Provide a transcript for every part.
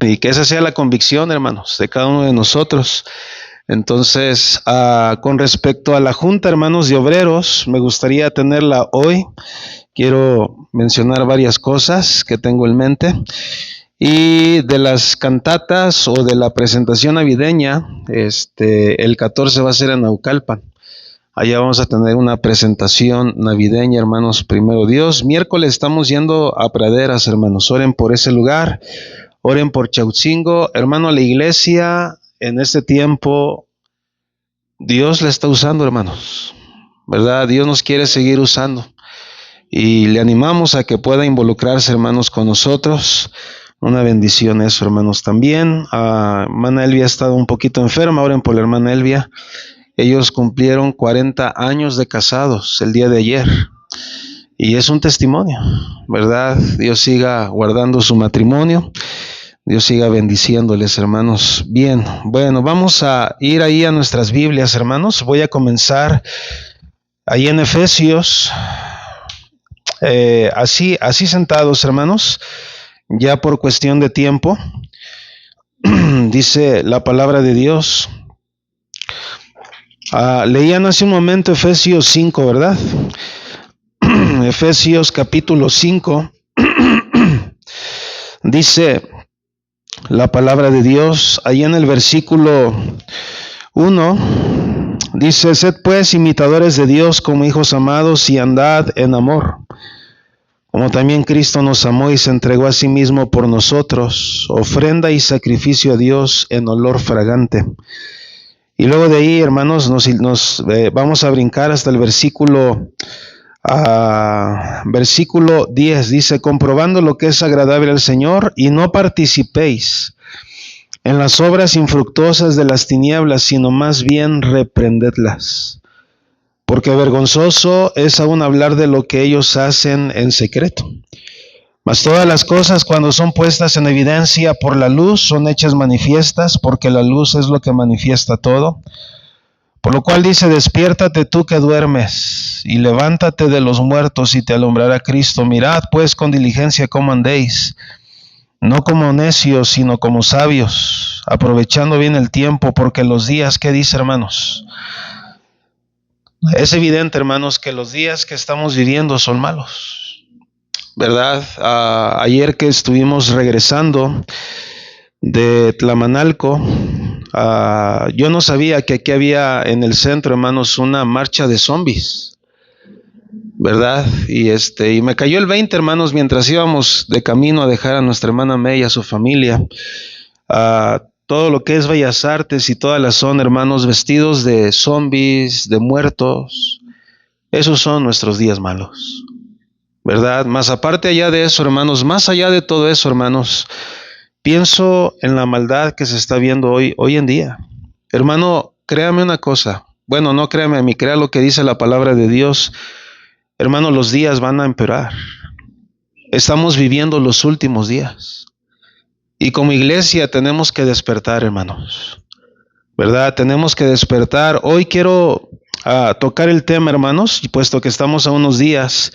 Y que esa sea la convicción, hermanos, de cada uno de nosotros. Entonces, con respecto a la Junta, hermanos, de Obreros, me gustaría tenerla hoy. Quiero mencionar varias cosas que tengo en mente. Y de las cantatas o de la presentación navideña, el 14 va a ser en Naucalpan. Allá vamos a tener una presentación navideña, hermanos, primero Dios. Miércoles estamos yendo a Praderas, hermanos. Oren por ese lugar, oren por Chautzingo. Hermano, la iglesia en este tiempo, Dios la está usando, hermanos. ¿Verdad? Dios nos quiere seguir usando. Y le animamos a que pueda involucrarse, hermanos, con nosotros. Una bendición eso, hermanos, también. Hermana Elvia ha estado un poquito enferma, oren por la hermana Elvia. Ellos cumplieron 40 años de casados el día de ayer. Y es un testimonio, ¿verdad? Dios siga guardando su matrimonio. Dios siga bendiciéndoles, hermanos. Bien, bueno, vamos a ir ahí a nuestras Biblias, hermanos. Voy a comenzar ahí en Efesios. Así sentados, hermanos, ya por cuestión de tiempo. Dice la palabra de Dios. Leían hace un momento Efesios 5, ¿verdad? Efesios capítulo 5. Dice la palabra de Dios, ahí en el versículo 1, dice: sed pues imitadores de Dios como hijos amados y andad en amor, como también Cristo nos amó y se entregó a sí mismo por nosotros, ofrenda y sacrificio a Dios en olor fragante. Y luego de ahí, hermanos, vamos a brincar hasta el versículo 10, dice: comprobando lo que es agradable al Señor, y no participéis en las obras infructuosas de las tinieblas, sino más bien reprendedlas. Porque vergonzoso es aún hablar de lo que ellos hacen en secreto. Mas todas las cosas, cuando son puestas en evidencia por la luz, son hechas manifiestas, porque la luz es lo que manifiesta todo. Por lo cual dice: despiértate tú que duermes, y levántate de los muertos, y te alumbrará Cristo. Mirad pues con diligencia cómo andéis, no como necios, sino como sabios, aprovechando bien el tiempo, porque los días, ¿qué dice, hermanos? Es evidente, hermanos, que los días que estamos viviendo son malos, ¿verdad? Ayer que estuvimos regresando de Tlamanalco, yo no sabía que aquí había en el centro, hermanos, una marcha de zombies, ¿verdad? Y me cayó el 20, hermanos, mientras íbamos de camino a dejar a nuestra hermana May y a su familia. Todo lo que es Bellas Artes y toda la zona, hermanos, vestidos de zombies, de muertos. Esos son nuestros días malos, ¿verdad? Más aparte allá de eso, hermanos, más allá de todo eso, hermanos, pienso en la maldad que se está viendo hoy en día. Hermano, créame una cosa. Bueno, no créame a mí, crea lo que dice la palabra de Dios. Hermano, los días van a empeorar. Estamos viviendo los últimos días. Y como iglesia tenemos que despertar, hermanos, ¿verdad? Tenemos que despertar. Hoy quiero tocar el tema, hermanos, y puesto que estamos a unos días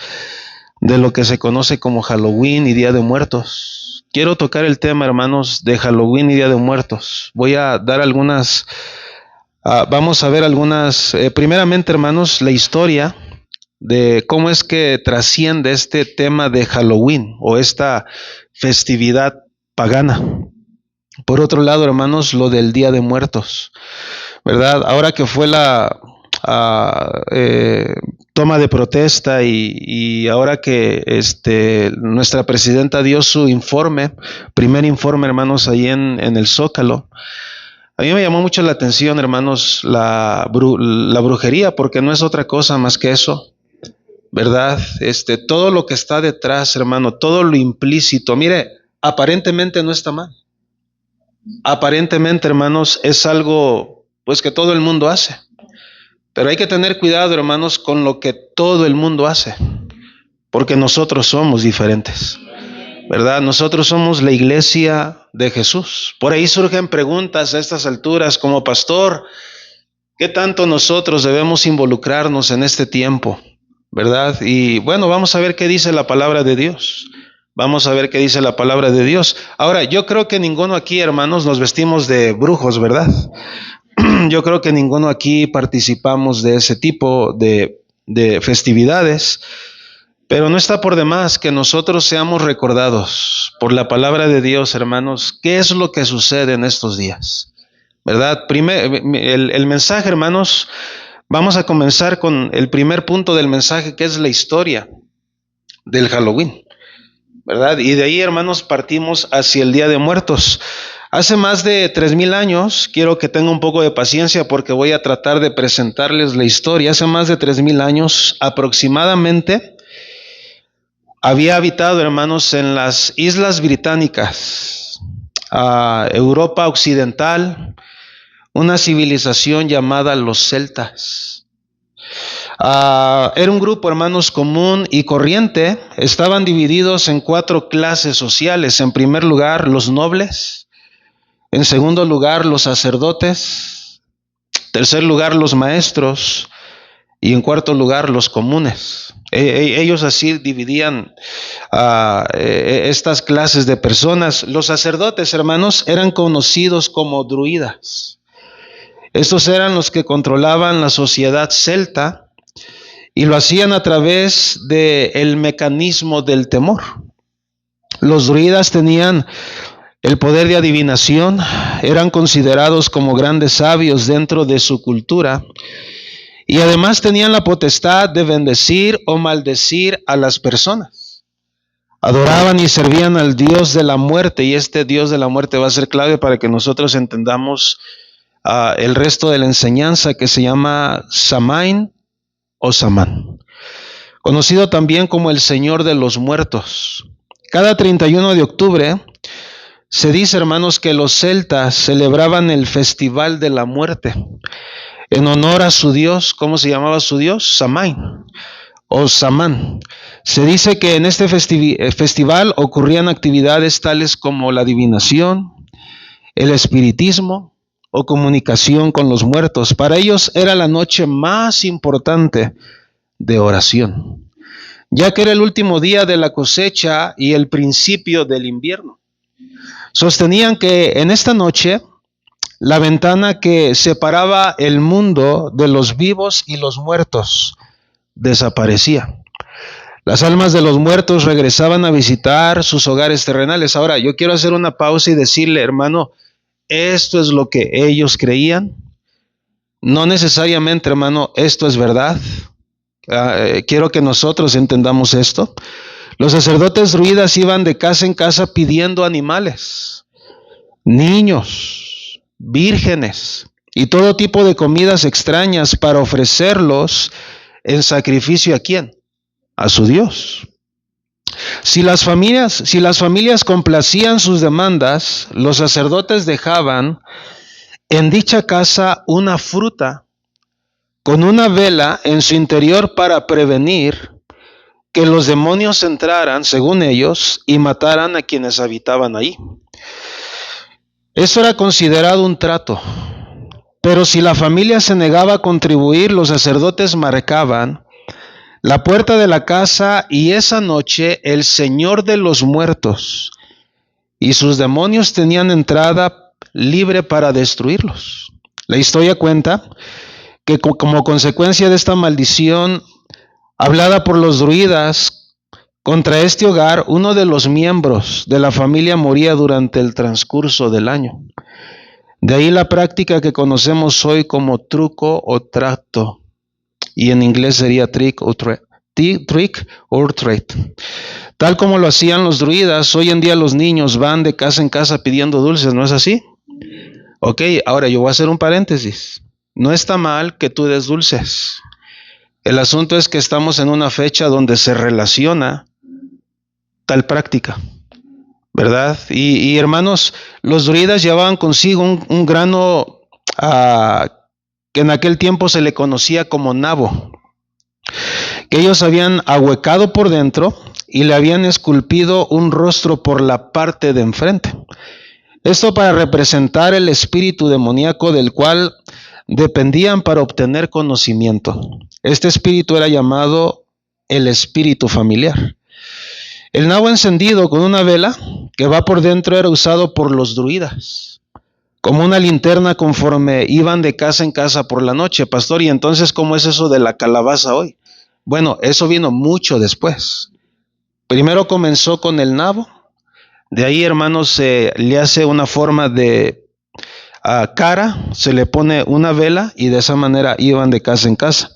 de lo que se conoce como Halloween y Día de Muertos. Quiero tocar el tema, hermanos, de Halloween y Día de Muertos. Voy a dar algunas, vamos a ver algunas, primeramente, hermanos, la historia de cómo es que trasciende este tema de Halloween o esta festividad pagana. Por otro lado, hermanos, lo del Día de Muertos, ¿verdad? Ahora que fue la toma de protesta y ahora que nuestra presidenta dio su informe, primer informe, hermanos, ahí en el Zócalo, a mí me llamó mucho la atención, hermanos, la brujería, porque no es otra cosa más que eso, ¿verdad? Todo lo que está detrás, hermano, todo lo implícito, mire, aparentemente no está mal. Aparentemente, hermanos, es algo pues que todo el mundo hace. Pero hay que tener cuidado, hermanos, con lo que todo el mundo hace, porque nosotros somos diferentes, ¿verdad? Nosotros somos la iglesia de Jesús. Por ahí surgen preguntas a estas alturas como: pastor, ¿qué tanto nosotros debemos involucrarnos en este tiempo? ¿Verdad? Y bueno, vamos a ver qué dice la palabra de Dios. Vamos a ver qué dice la palabra de Dios. Ahora, yo creo que ninguno aquí, hermanos, nos vestimos de brujos, ¿verdad? Yo creo que ninguno aquí participamos de ese tipo de festividades, pero no está por demás que nosotros seamos recordados por la palabra de Dios, hermanos, qué es lo que sucede en estos días, ¿verdad? El mensaje, hermanos, vamos a comenzar con el primer punto del mensaje, que es la historia del Halloween, ¿verdad? Y de ahí, hermanos, partimos hacia el Día de Muertos. Hace más de 3000 años, quiero que tengan un poco de paciencia porque voy a tratar de presentarles la historia. Hace más de 3000 años aproximadamente, había habitado, hermanos, en las Islas Británicas, Europa Occidental, una civilización llamada los celtas. Era un grupo, hermanos, común y corriente. Estaban divididos en 4 clases sociales. En primer lugar, los nobles. En segundo lugar, los sacerdotes. En tercer lugar, los maestros. Y en cuarto lugar, los comunes. Ellos así dividían estas clases de personas. Los sacerdotes, hermanos, eran conocidos como druidas. Estos eran los que controlaban la sociedad celta y lo hacían a través del mecanismo del temor. Los druidas tenían el poder de adivinación, eran considerados como grandes sabios dentro de su cultura y además tenían la potestad de bendecir o maldecir a las personas. Adoraban y servían al Dios de la muerte, y este Dios de la muerte va a ser clave para que nosotros entendamos el resto de la enseñanza, que se llama Samain o Samán, conocido también como el Señor de los Muertos. Cada 31 de octubre se dice, hermanos, que los celtas celebraban el Festival de la Muerte en honor a su Dios. ¿Cómo se llamaba su Dios? Samain o Samán. Se dice que en este festival ocurrían actividades tales como la adivinación, el espiritismo o comunicación con los muertos. Para ellos era la noche más importante de oración, ya que era el último día de la cosecha y el principio del invierno. Sostenían que en esta noche la ventana que separaba el mundo de los vivos y los muertos desaparecía. Las almas de los muertos regresaban a visitar sus hogares terrenales. Ahora, yo quiero hacer una pausa y decirle, hermano, esto es lo que ellos creían. No necesariamente, hermano, esto es verdad. Quiero que nosotros entendamos esto. Los sacerdotes druidas iban de casa en casa pidiendo animales, niños, vírgenes y todo tipo de comidas extrañas para ofrecerlos en sacrificio. ¿A quién? A su Dios. Si las familias complacían sus demandas, los sacerdotes dejaban en dicha casa una fruta con una vela en su interior para prevenir que los demonios entraran, según ellos, y mataran a quienes habitaban ahí. Eso era considerado un trato. Pero si la familia se negaba a contribuir, los sacerdotes marcaban la puerta de la casa, y esa noche el Señor de los muertos y sus demonios tenían entrada libre para destruirlos. La historia cuenta que como consecuencia de esta maldición hablada por los druidas contra este hogar, uno de los miembros de la familia moría durante el transcurso del año. De ahí la práctica que conocemos hoy como truco o trato, y en inglés sería trick or treat. Tal como lo hacían los druidas, hoy en día los niños van de casa en casa pidiendo dulces, ¿no es así? Ok, ahora yo voy a hacer un paréntesis. No está mal que tú des dulces. El asunto es que estamos en una fecha donde se relaciona tal práctica, ¿verdad? Y hermanos, los druidas llevaban consigo un grano que en aquel tiempo se le conocía como nabo, que ellos habían ahuecado por dentro y le habían esculpido un rostro por la parte de enfrente. Esto para representar el espíritu demoníaco del cual dependían para obtener conocimiento. Este espíritu era llamado el espíritu familiar. El nabo encendido con una vela que va por dentro era usado por los druidas como una linterna conforme iban de casa en casa por la noche. Pastor, ¿y entonces cómo es eso de la calabaza hoy? Bueno, eso vino mucho después. Primero comenzó con el nabo. De ahí, hermanos, se le hace una forma de cara, se le pone una vela y de esa manera iban de casa en casa.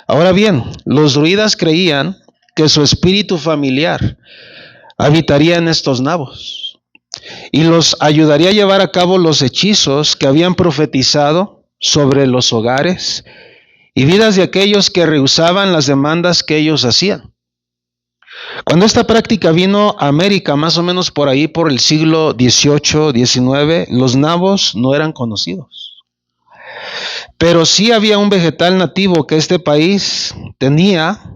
Ahora bien, los druidas creían que su espíritu familiar habitaría en estos nabos y los ayudaría a llevar a cabo los hechizos que habían profetizado sobre los hogares y vidas de aquellos que rehusaban las demandas que ellos hacían. Cuando esta práctica vino a América, más o menos por ahí, por el siglo XVIII, XIX, los nabos no eran conocidos. Pero sí había un vegetal nativo que este país tenía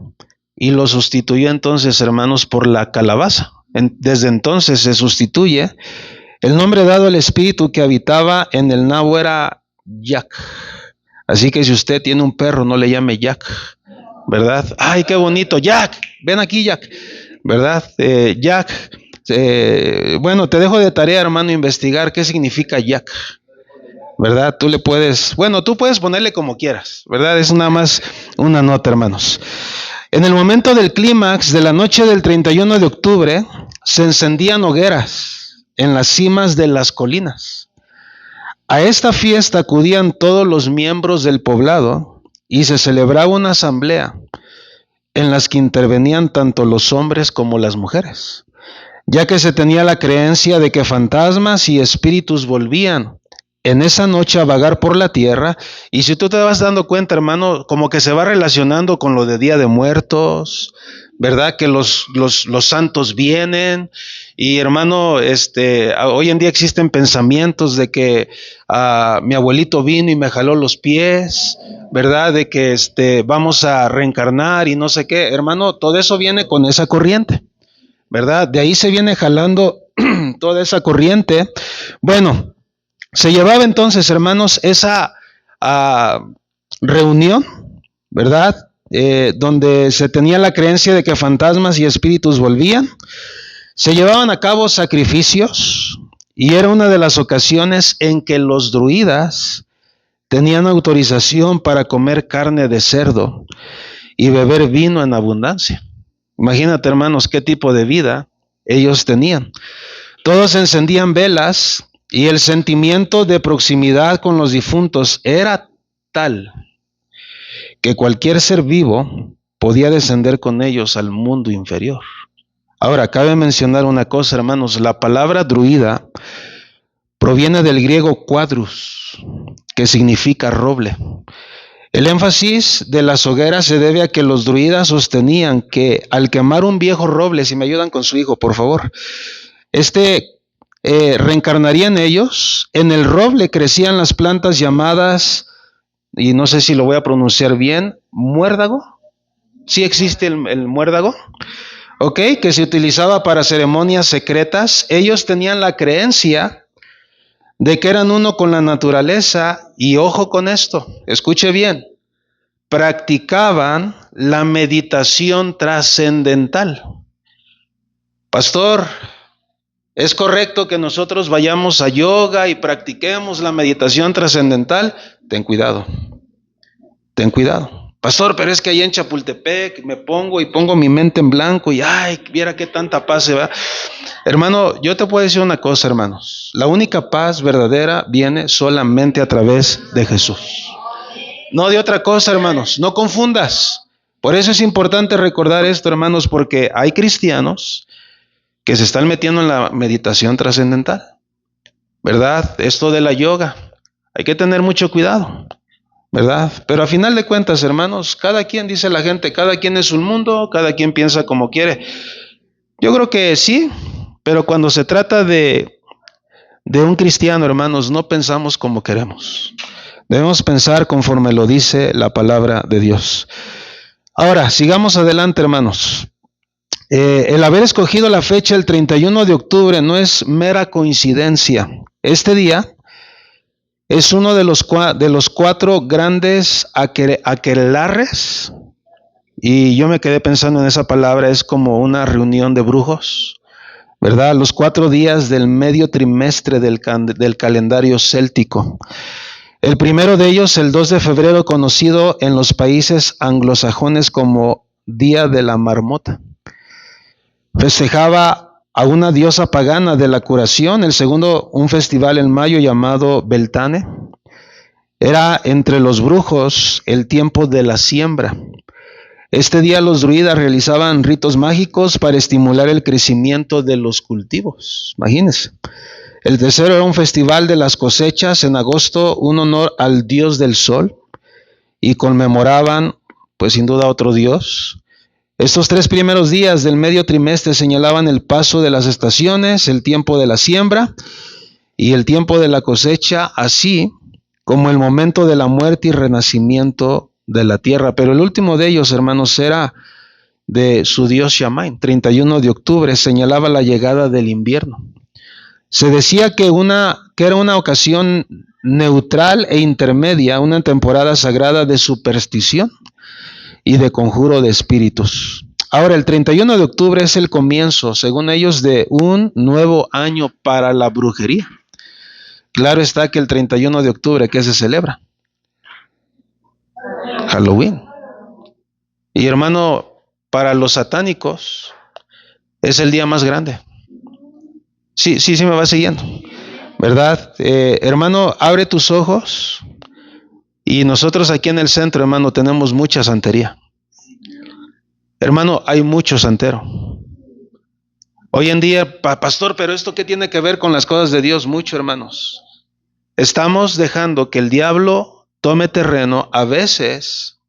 y lo sustituyó entonces, hermanos, por la calabaza. Desde entonces se sustituye. El nombre dado al espíritu que habitaba en el nabo era Jack. Así que si usted tiene un perro, no le llame Jack, ¿verdad? Ay, qué bonito, Jack, ven aquí, Jack, ¿verdad? Jack, bueno, te dejo de tarea, hermano, investigar qué significa Jack, ¿verdad? Tú puedes ponerle como quieras, ¿verdad? Es nada más una nota, hermanos. En el momento del clímax de la noche del 31 de octubre, se encendían hogueras en las cimas de las colinas. A esta fiesta acudían todos los miembros del poblado y se celebraba una asamblea en las que intervenían tanto los hombres como las mujeres, ya que se tenía la creencia de que fantasmas y espíritus volvían en esa noche a vagar por la tierra. Y si tú te vas dando cuenta, hermano, como que se va relacionando con lo de Día de Muertos, ¿verdad? Que los santos vienen. Y hermano, hoy en día existen pensamientos de que mi abuelito vino y me jaló los pies, ¿verdad? De que vamos a reencarnar y no sé qué. Hermano, todo eso viene con esa corriente, ¿verdad? De ahí se viene jalando toda esa corriente. Bueno, se llevaba entonces, hermanos, esa reunión, ¿verdad? Donde se tenía la creencia de que fantasmas y espíritus volvían. Se llevaban a cabo sacrificios y era una de las ocasiones en que los druidas tenían autorización para comer carne de cerdo y beber vino en abundancia. Imagínate, hermanos, qué tipo de vida ellos tenían. Todos encendían velas y el sentimiento de proximidad con los difuntos era tal que cualquier ser vivo podía descender con ellos al mundo inferior. Ahora, cabe mencionar una cosa, hermanos. La palabra druida proviene del griego quadrus, que significa roble. El énfasis de las hogueras se debe a que los druidas sostenían que al quemar un viejo roble, si me ayudan con su hijo, por favor, reencarnaría en ellos. En el roble crecían las plantas llamadas, y no sé si lo voy a pronunciar bien, muérdago. Sí existe el muérdago, ¿ok? Que se utilizaba para ceremonias secretas. Ellos tenían la creencia de que eran uno con la naturaleza y ojo con esto, escuche bien, practicaban la meditación trascendental. Pastor, ¿es correcto que nosotros vayamos a yoga y practiquemos la meditación trascendental? Ten cuidado, ten cuidado. Pastor, pero es que allá en Chapultepec me pongo mi mente en blanco y ay, viera qué tanta paz se va. Hermano, yo te puedo decir una cosa, hermanos. La única paz verdadera viene solamente a través de Jesús. No de otra cosa, hermanos. No confundas. Por eso es importante recordar esto, hermanos, porque hay cristianos que se están metiendo en la meditación trascendental, ¿verdad? Esto de la yoga. Hay que tener mucho cuidado, ¿verdad? Pero a final de cuentas, hermanos, cada quien, dice la gente, cada quien es un mundo, cada quien piensa como quiere. Yo creo que sí, pero cuando se trata de un cristiano, hermanos, no pensamos como queremos. Debemos pensar conforme lo dice la palabra de Dios. Ahora, sigamos adelante, hermanos. El haber escogido la fecha el 31 de octubre no es mera coincidencia. Este día es uno de los 4 grandes aquelarres Y yo me quedé pensando en esa palabra, es como una reunión de brujos, ¿verdad? Los 4 días del medio trimestre del calendario céltico. El primero de ellos, el 2 de febrero, conocido en los países anglosajones como Día de la Marmota. Festejaba a una diosa pagana de la curación. El segundo, un festival en mayo llamado Beltane. Era entre los brujos el tiempo de la siembra. Este día los druidas realizaban ritos mágicos para estimular el crecimiento de los cultivos. Imagínense. El tercero era un festival de las cosechas en agosto, un honor al dios del sol, y conmemoraban, pues sin duda, otro dios. Estos 3 primeros días del medio trimestre señalaban el paso de las estaciones, el tiempo de la siembra y el tiempo de la cosecha, así como el momento de la muerte y renacimiento de la tierra. Pero el último de ellos, hermanos, era de su dios Shamain. 31 de octubre señalaba la llegada del invierno. Se decía que era una ocasión neutral e intermedia, una temporada sagrada de superstición y de conjuro de espíritus. Ahora, el 31 de octubre es el comienzo, según ellos, de un nuevo año para la brujería. Claro está que el 31 de octubre, ¿qué se celebra? Halloween. Y hermano, para los satánicos es el día más grande. Sí me va siguiendo, ¿verdad? Hermano, abre tus ojos. Y nosotros aquí en el centro, hermano, tenemos mucha santería. Hermano, hay mucho santero. Hoy en día, pastor, pero ¿esto qué tiene que ver con las cosas de Dios? Mucho, hermanos. Estamos dejando que el diablo tome terreno a veces,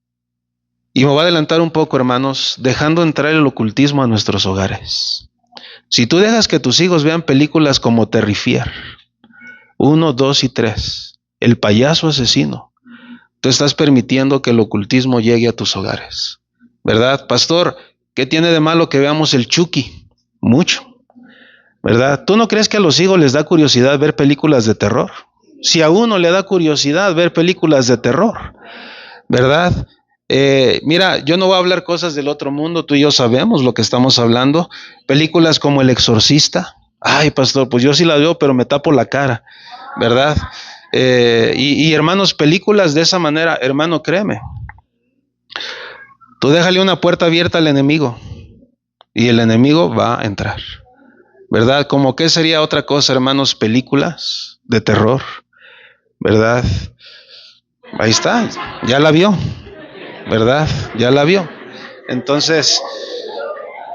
y me voy a adelantar un poco, hermanos, dejando entrar el ocultismo a nuestros hogares. Si tú dejas que tus hijos vean películas como Terrifier, 1, 2 y 3, El payaso asesino, tú estás permitiendo que el ocultismo llegue a tus hogares, ¿verdad? Pastor, ¿qué tiene de malo que veamos el Chucky? Mucho, ¿verdad? ¿Tú no crees que a los hijos les da curiosidad ver películas de terror? Si a uno le da curiosidad ver películas de terror, ¿verdad? Mira, yo no voy a hablar cosas del otro mundo, tú y yo sabemos lo que estamos hablando. Películas como El Exorcista. Ay, pastor, pues yo sí la veo, pero me tapo la cara, ¿verdad? Y hermanos, películas de esa manera, hermano, créeme, tú déjale una puerta abierta al enemigo y el enemigo va a entrar, ¿verdad? Como que sería otra cosa, hermanos, películas de terror, ¿verdad? Ahí está, ya la vio, ¿verdad? Ya la vio. Entonces,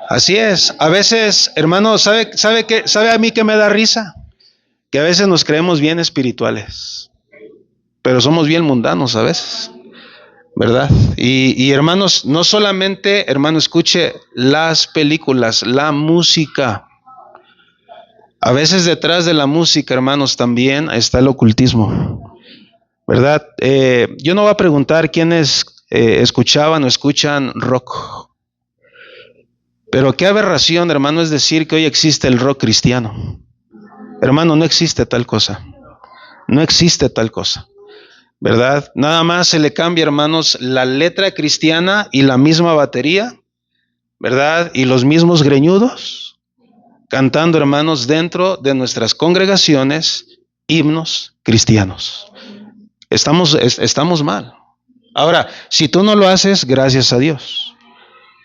así es. A veces, hermano, ¿sabe a mí que me da risa? Que a veces nos creemos bien espirituales, pero somos bien mundanos a veces, ¿verdad? Y hermanos, no solamente, hermano, escuche las películas, la música. A veces detrás de la música, hermanos, también está el ocultismo, ¿verdad? Yo no voy a preguntar quiénes escuchaban o escuchan rock, pero qué aberración, hermano, es decir que hoy existe el rock cristiano. Hermano, no existe tal cosa. No existe tal cosa, ¿verdad? Nada más se le cambia, hermanos, la letra cristiana y la misma batería, ¿verdad? Y los mismos greñudos, cantando, hermanos, dentro de nuestras congregaciones, himnos cristianos. Estamos mal. Ahora, si tú no lo haces, gracias a Dios.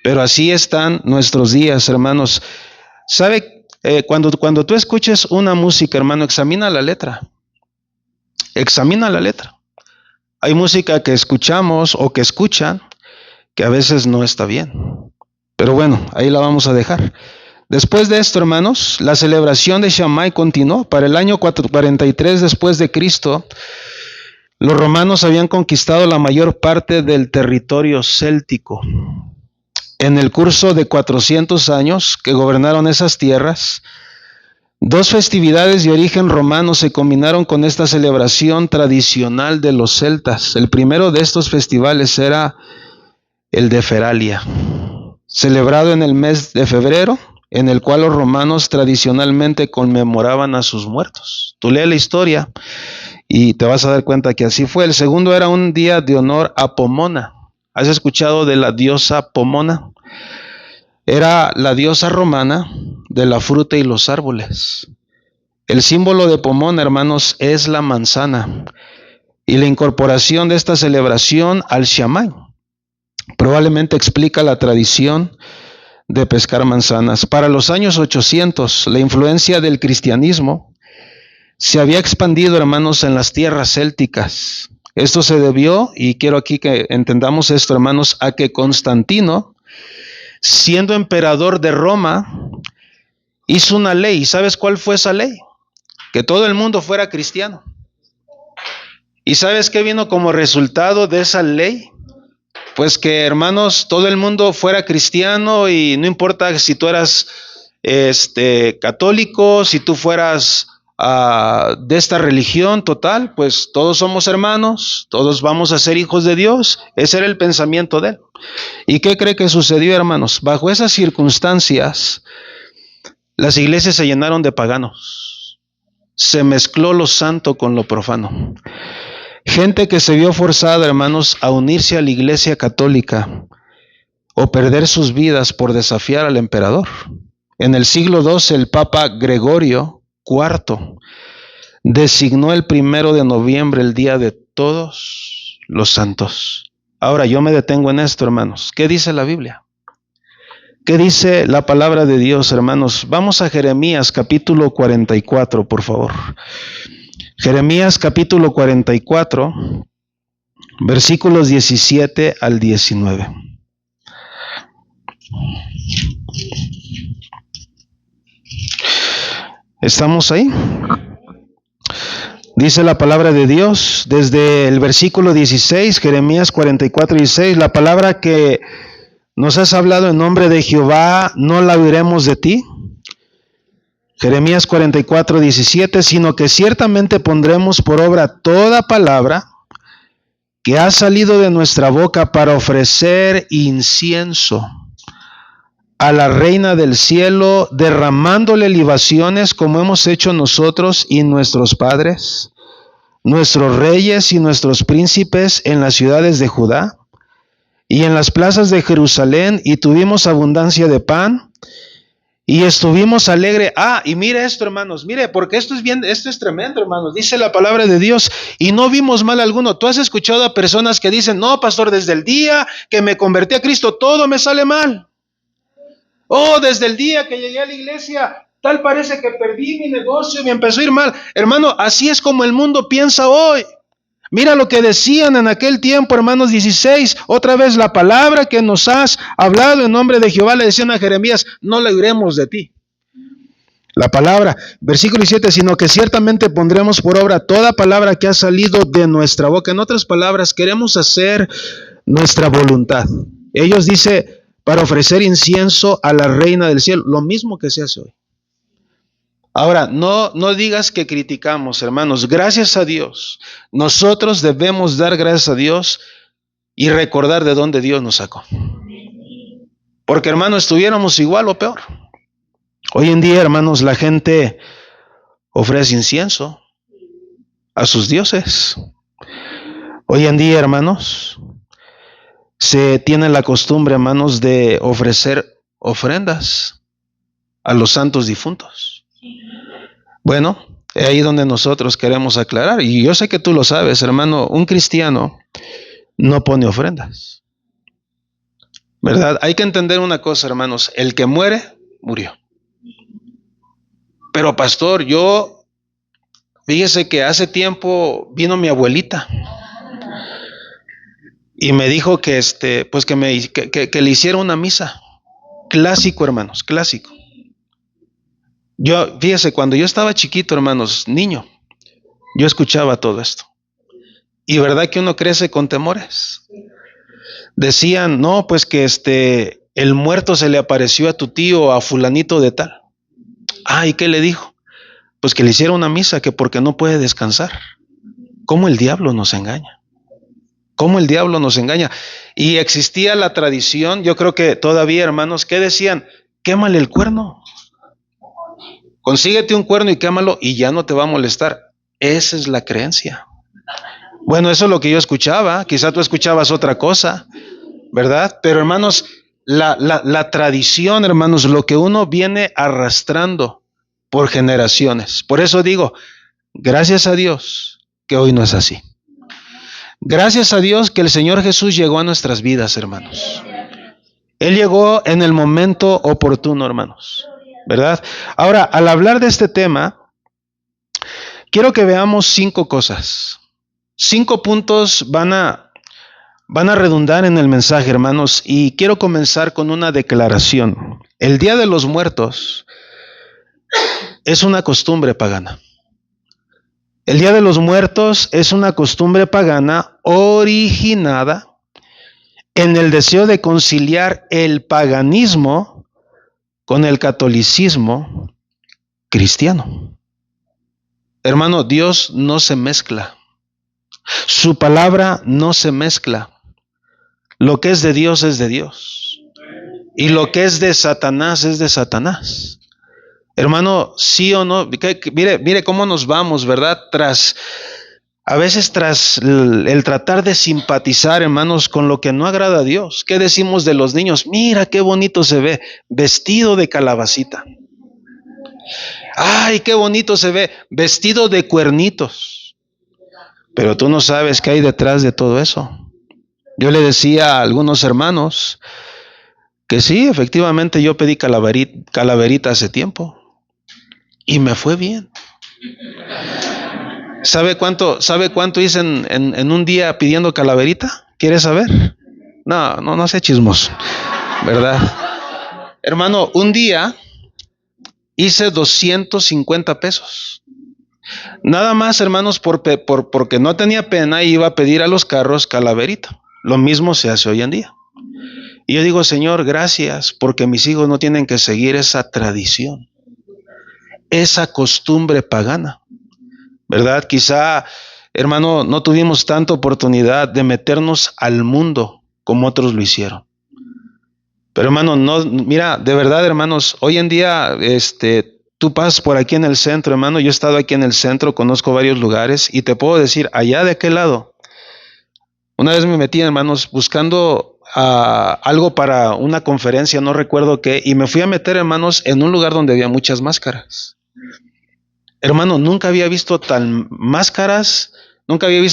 Pero así están nuestros días, hermanos. ¿Sabe? Cuando tú escuches una música, hermano, examina la letra. Examina la letra. Hay música que escuchamos o que escuchan que a veces no está bien. Pero bueno, ahí la vamos a dejar. Después de esto, hermanos, la celebración de Shammai continuó. Para el año 443 después de Cristo, los romanos habían conquistado la mayor parte del territorio céltico. En el curso de 400 años que gobernaron esas tierras, 2 festividades de origen romano se combinaron con esta celebración tradicional de los celtas. El primero de estos festivales era el de Feralia, celebrado en el mes de febrero, en el cual los romanos tradicionalmente conmemoraban a sus muertos. Tú lees la historia y te vas a dar cuenta que así fue. El segundo era un día de honor a Pomona, ¿Has escuchado de la diosa Pomona? Era la diosa romana de la fruta y los árboles. El símbolo de Pomona, hermanos, es la manzana y la incorporación de esta celebración al chamán probablemente explica la tradición de pescar manzanas. Para los años 800, la influencia del cristianismo se había expandido, hermanos, en las tierras célticas. Esto se debió, y quiero aquí que entendamos esto, hermanos, a que Constantino, siendo emperador de Roma, hizo una ley. ¿Sabes cuál fue esa ley? Que todo el mundo fuera cristiano. ¿Y sabes qué vino como resultado de esa ley? Pues que, hermanos, todo el mundo fuera cristiano, y no importa si tú eras católico, si tú fueras de esta religión total, pues todos somos hermanos, todos vamos a ser hijos de Dios. Ese era el pensamiento de él. ¿Y qué cree que sucedió, hermanos? Bajo esas circunstancias, las iglesias se llenaron de paganos. Se mezcló lo santo con lo profano. Gente que se vio forzada, hermanos, a unirse a la iglesia católica o perder sus vidas por desafiar al emperador. En el siglo XII, el Papa Gregorio IV designó el 1 de noviembre el Día de Todos los Santos. Ahora, yo me detengo en esto, hermanos. ¿Qué dice la Biblia? ¿Qué dice la palabra de Dios, hermanos? Vamos a Jeremías capítulo 44, por favor. Jeremías capítulo 44, versículos 17 al 19. ¿Estamos ahí? Dice la palabra de Dios desde el versículo 16, Jeremías 44, 16, la palabra que nos has hablado en nombre de Jehová, no la oiremos de ti. Jeremías 44, 17, sino que ciertamente pondremos por obra toda palabra que ha salido de nuestra boca para ofrecer incienso a la reina del cielo, derramándole libaciones como hemos hecho nosotros y nuestros padres, nuestros reyes y nuestros príncipes en las ciudades de Judá y en las plazas de Jerusalén, y tuvimos abundancia de pan y estuvimos alegres. Y mire esto, hermanos, mire, porque esto es tremendo, hermanos. Dice la palabra de Dios, y no vimos mal alguno. Tú has escuchado a personas que dicen, no, pastor, desde el día que me convertí a Cristo, todo me sale mal. Desde el día que llegué a la iglesia, tal parece que perdí mi negocio y me empezó a ir mal. Hermano, así es como el mundo piensa hoy. Mira lo que decían en aquel tiempo, hermanos, 16, otra vez la palabra que nos has hablado en nombre de Jehová, le decían a Jeremías, no la oiremos de ti. La palabra, versículo 17, sino que ciertamente pondremos por obra toda palabra que ha salido de nuestra boca. En otras palabras, queremos hacer nuestra voluntad. Ellos dicen, para ofrecer incienso a la reina del cielo, lo mismo que se hace hoy. Ahora, no digas que criticamos, hermanos. Gracias a Dios. Nosotros debemos dar gracias a Dios y recordar de dónde Dios nos sacó. Porque, hermanos, estuviéramos igual o peor. Hoy en día, hermanos, la gente ofrece incienso a sus dioses. Hoy en día, hermanos, se tiene la costumbre, hermanos, de ofrecer ofrendas a los santos difuntos. Bueno, es ahí donde nosotros queremos aclarar, y yo sé que tú lo sabes, hermano, un cristiano no pone ofrendas, ¿verdad? Hay que entender una cosa, hermanos, el que muere, murió. Pero pastor, fíjese que hace tiempo vino mi abuelita y me dijo que pues que le hiciera una misa. Clásico, hermanos, clásico. Fíjese, cuando yo estaba chiquito, hermanos, niño, yo escuchaba todo esto. Y verdad que uno crece con temores. Decían, no, pues que el muerto se le apareció a tu tío, a fulanito de tal. ¿Y qué le dijo? Pues que le hiciera una misa, que porque no puede descansar. ¿Cómo el diablo nos engaña? ¿Cómo el diablo nos engaña? Y existía la tradición, yo creo que todavía, hermanos, que decían, quémale el cuerno. Consíguete un cuerno y quémalo y ya no te va a molestar. Esa es la creencia. Bueno, eso es lo que yo escuchaba. Quizá tú escuchabas otra cosa. ¿verdad? Pero hermanos, la tradición, hermanos, lo que uno viene arrastrando por generaciones. Por eso digo, gracias a Dios que hoy no es así. Gracias a Dios que el Señor Jesús llegó a nuestras vidas, hermanos. Él llegó en el momento oportuno, hermanos, ¿verdad? Ahora, al hablar de este tema, quiero que veamos 5 cosas. 5 puntos van a redundar en el mensaje, hermanos, y quiero comenzar con una declaración. El Día de los Muertos es una costumbre pagana. El Día de los Muertos es una costumbre pagana originada en el deseo de conciliar el paganismo con el catolicismo cristiano. Hermano, Dios no se mezcla. Su palabra no se mezcla. Lo que es de Dios es de Dios. Y lo que es de Satanás es de Satanás. Hermano, sí o no, mire cómo nos vamos, ¿verdad? A veces tras el tratar de simpatizar, hermanos, con lo que no agrada a Dios. ¿Qué decimos de los niños? Mira qué bonito se ve, vestido de calabacita. Ay, qué bonito se ve, vestido de cuernitos. Pero tú no sabes qué hay detrás de todo eso. Yo le decía a algunos hermanos que sí, efectivamente yo pedí calaverita hace tiempo y me fue bien. ¿Sabe cuánto hice en un día pidiendo calaverita? ¿Quieres saber? No sé chismoso, ¿verdad? Hermano, un día hice 250 pesos. Nada más, hermanos, porque no tenía pena y iba a pedir a los carros calaverita. Lo mismo se hace hoy en día. Y yo digo, Señor, gracias, porque mis hijos no tienen que seguir esa tradición, esa costumbre pagana, ¿verdad? Quizá, hermano, no tuvimos tanta oportunidad de meternos al mundo como otros lo hicieron. Pero, hermano, no, mira, de verdad, hermanos, hoy en día, tú pasas por aquí en el centro, hermano. Yo he estado aquí en el centro, conozco varios lugares y te puedo decir, allá de aquel lado, una vez me metí, hermanos, buscando algo para una conferencia, no recuerdo qué, y me fui a meter, hermanos, en un lugar donde había muchas máscaras. Hermano, nunca había visto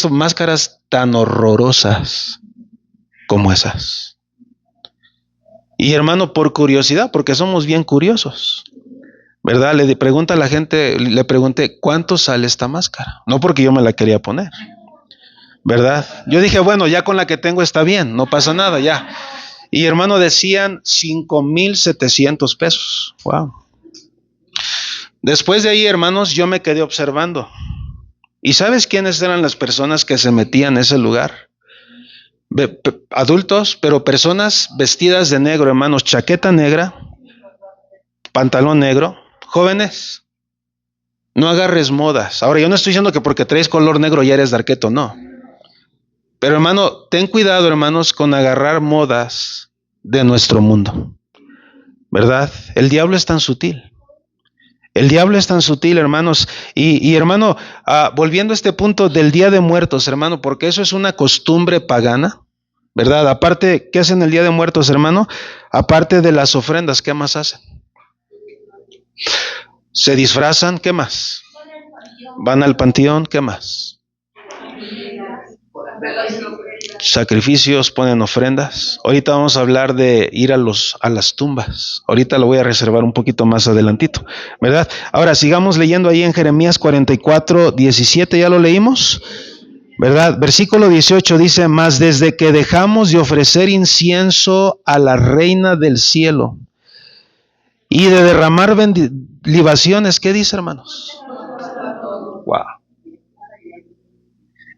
máscaras tan horrorosas como esas. Y hermano, por curiosidad, porque somos bien curiosos, ¿verdad? Le pregunta a la gente, le pregunté, ¿cuánto sale esta máscara? No porque yo me la quería poner, ¿verdad? Yo dije, bueno, ya con la que tengo está bien, no pasa nada, ya. Y hermano, decían 5,700 pesos. Wow. Después de ahí, hermanos, yo me quedé observando. ¿Y sabes quiénes eran las personas que se metían en ese lugar? Adultos, pero personas vestidas de negro, hermanos, chaqueta negra, pantalón negro, jóvenes. No agarres modas. Ahora, yo no estoy diciendo que porque traes color negro ya eres darqueto, no. Pero hermano, ten cuidado, hermanos, con agarrar modas de nuestro mundo, ¿verdad? El diablo es tan sutil. El diablo es tan sutil, hermanos. Y hermano, volviendo a este punto del Día de Muertos, hermano, porque eso es una costumbre pagana, ¿verdad? Aparte, ¿qué hacen el Día de Muertos, hermano? Aparte de las ofrendas, ¿qué más hacen? Se disfrazan, ¿qué más? Van al panteón, ¿qué más? Sacrificios, ponen ofrendas. Ahorita vamos a hablar de ir a las tumbas. Ahorita lo voy a reservar un poquito más adelantito, ¿verdad? Ahora sigamos leyendo ahí en Jeremías 44:17, ¿ya lo leímos? ¿Verdad? Versículo 18 dice, mas desde que dejamos de ofrecer incienso a la reina del cielo y de derramar libaciones, ¿qué dice, hermanos? Wow.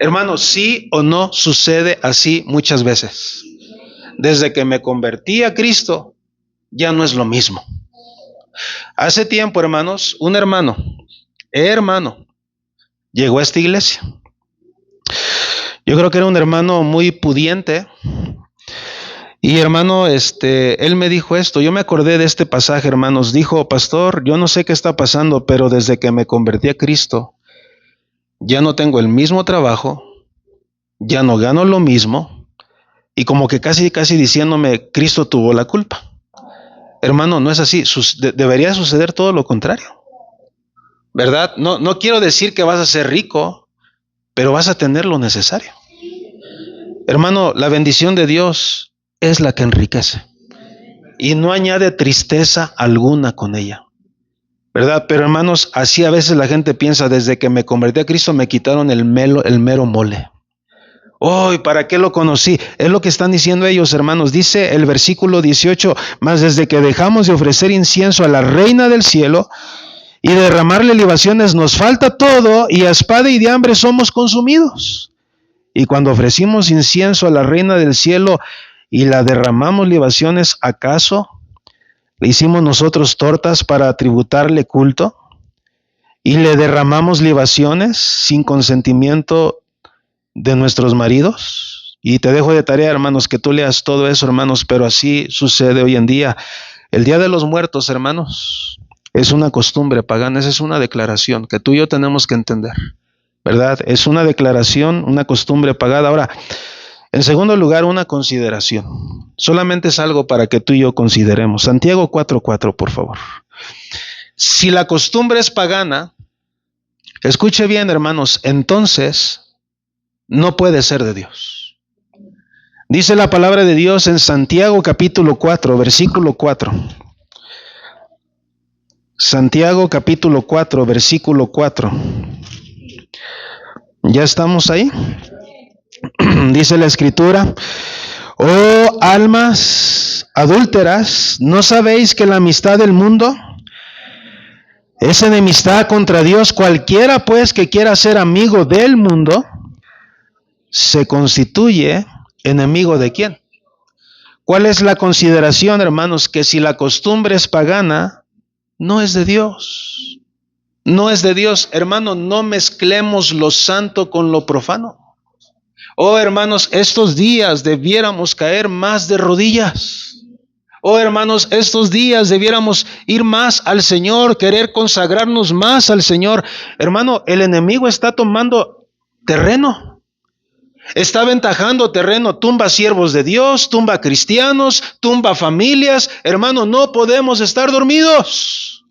Hermanos, sí o no sucede así muchas veces. Desde que me convertí a Cristo, ya no es lo mismo. Hace tiempo, hermanos, un hermano, llegó a esta iglesia. Yo creo que era un hermano muy pudiente. Y hermano, él me dijo esto, yo me acordé de este pasaje, hermanos. Dijo, pastor, yo no sé qué está pasando, pero desde que me convertí a Cristo, ya no tengo el mismo trabajo, ya no gano lo mismo, y como que casi diciéndome, Cristo tuvo la culpa. Hermano, no es así. Debería suceder todo lo contrario, ¿verdad? No quiero decir que vas a ser rico, pero vas a tener lo necesario. Hermano, la bendición de Dios es la que enriquece y no añade tristeza alguna con ella, ¿verdad? Pero hermanos, así a veces la gente piensa, desde que me convertí a Cristo me quitaron el mero mole. Oh, ¿y para qué lo conocí? Es lo que están diciendo ellos, hermanos. Dice el versículo 18, mas desde que dejamos de ofrecer incienso a la reina del cielo y derramarle libaciones, nos falta todo, y a espada y de hambre somos consumidos. Y cuando ofrecimos incienso a la reina del cielo y la derramamos libaciones, ¿acaso le hicimos nosotros tortas para tributarle culto? Y le derramamos libaciones sin consentimiento de nuestros maridos. Y te dejo de tarea, hermanos, que tú leas todo eso, hermanos, pero así sucede hoy en día. El Día de los Muertos, hermanos, es una costumbre pagana. Esa es una declaración que tú y yo tenemos que entender, ¿verdad? Es una declaración, una costumbre pagada. Ahora, en segundo lugar, una consideración. Solamente es algo para que tú y yo consideremos. Santiago 4:4, por favor. Si la costumbre es pagana, escuche bien, hermanos, entonces no puede ser de Dios. Dice la palabra de Dios en Santiago capítulo 4, versículo 4. Santiago capítulo 4, versículo 4. ¿Ya estamos ahí? Dice la Escritura: oh almas adúlteras, ¿no sabéis que la amistad del mundo es enemistad contra Dios? Cualquiera pues que quiera ser amigo del mundo se constituye enemigo ¿de quién? ¿Cuál es la consideración, hermanos? Que si la costumbre es pagana, no es de Dios. No es de Dios. Hermano, no mezclemos lo santo con lo profano. Oh, hermanos, estos días debiéramos caer más de rodillas. Oh, hermanos, estos días debiéramos ir más al Señor, querer consagrarnos más al Señor. Hermano, el enemigo está tomando terreno. Está aventajando terreno, tumba siervos de Dios, tumba cristianos, tumba familias. Hermano, no podemos estar dormidos.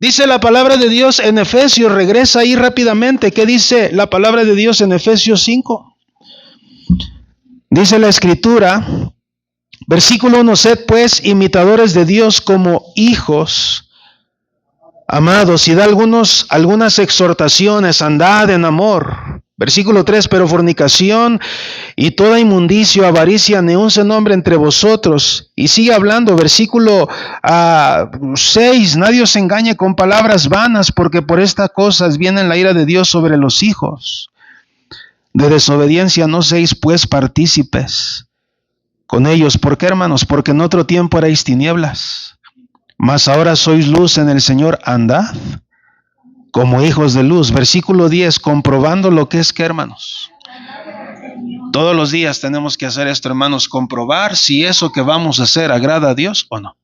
Dice la palabra de Dios en Efesios, regresa ahí rápidamente. ¿Qué dice la palabra de Dios en Efesios 5? Dice la Escritura, versículo 1, sed pues imitadores de Dios como hijos amados, y da algunas exhortaciones, andad en amor. Versículo 3, pero fornicación y toda inmundicia, avaricia, ni un se nombre entre vosotros. Y sigue hablando, versículo 6, nadie os engañe con palabras vanas, porque por estas cosas viene la ira de Dios sobre los hijos de desobediencia. No seáis pues partícipes con ellos. ¿Por qué, hermanos? Porque en otro tiempo erais tinieblas, mas ahora sois luz en el Señor. Andad como hijos de luz. Versículo 10, comprobando lo que es que, hermanos. Todos los días tenemos que hacer esto, hermanos, comprobar si eso que vamos a hacer agrada a Dios o no.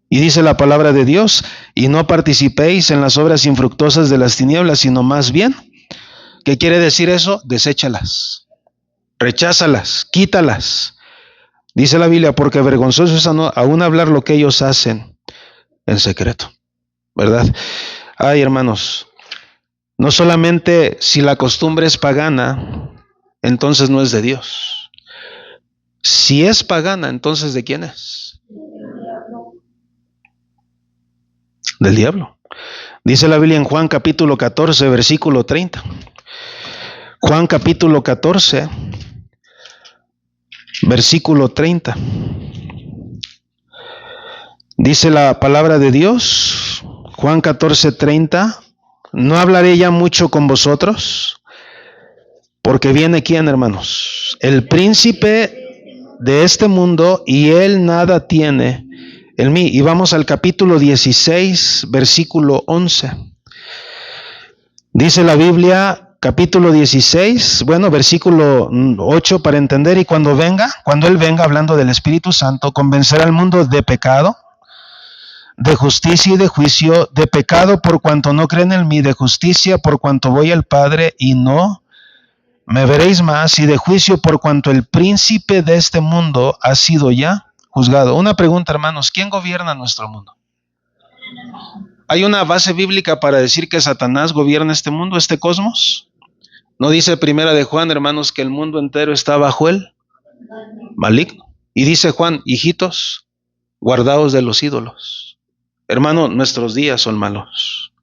Y dice la palabra de Dios, y no participéis en las obras infructuosas de las tinieblas, sino más bien, ¿qué quiere decir eso? Deséchalas, recházalas, quítalas. Dice la Biblia, porque vergonzoso es aún hablar lo que ellos hacen en secreto, ¿verdad? Ay, hermanos, no solamente si la costumbre es pagana, entonces no es de Dios. Si es pagana, entonces ¿de quién es? Del diablo. Dice la Biblia en Juan capítulo 14, versículo 30. Juan capítulo 14, versículo 30. Dice la palabra de Dios, Juan 14, 30. No hablaré ya mucho con vosotros, porque viene ¿quién, hermanos? El príncipe de este mundo, y él nada tiene en mí. Y vamos al capítulo 16, versículo 11. Dice la Biblia, capítulo 16, versículo 8 para entender. Y cuando Él venga, hablando del Espíritu Santo, convencerá al mundo de pecado, de justicia y de juicio. De pecado por cuanto no creen en mí, de justicia por cuanto voy al Padre y no Me veréis más y de juicio por cuanto el príncipe de este mundo ha sido ya juzgado. Una pregunta, hermanos, ¿quién gobierna nuestro mundo? ¿Hay una base bíblica para decir que Satanás gobierna este mundo, este cosmos? ¿No dice Primera de Juan, hermanos, que el mundo entero está bajo él? Maligno. Y dice Juan, hijitos, guardaos de los ídolos. Hermano, nuestros días son malos.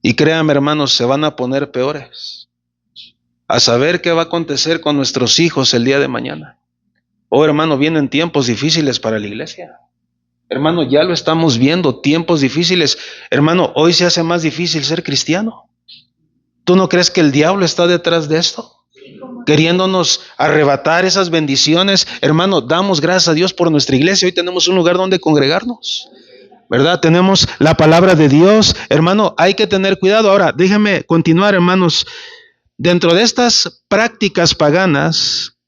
Y créanme, hermanos, se van a poner peores. A saber qué va a acontecer con nuestros hijos el día de mañana. Oh, hermano, vienen tiempos difíciles para la iglesia. Hermano, ya lo estamos viendo, tiempos difíciles. Hermano, hoy se hace más difícil ser cristiano. ¿Tú no crees que el diablo está detrás de esto? Queriéndonos arrebatar esas bendiciones. Hermano, damos gracias a Dios por nuestra iglesia. Hoy tenemos un lugar donde congregarnos, ¿verdad? Tenemos la palabra de Dios. Hermano, hay que tener cuidado. Ahora, déjenme continuar, hermanos. Dentro de estas prácticas paganas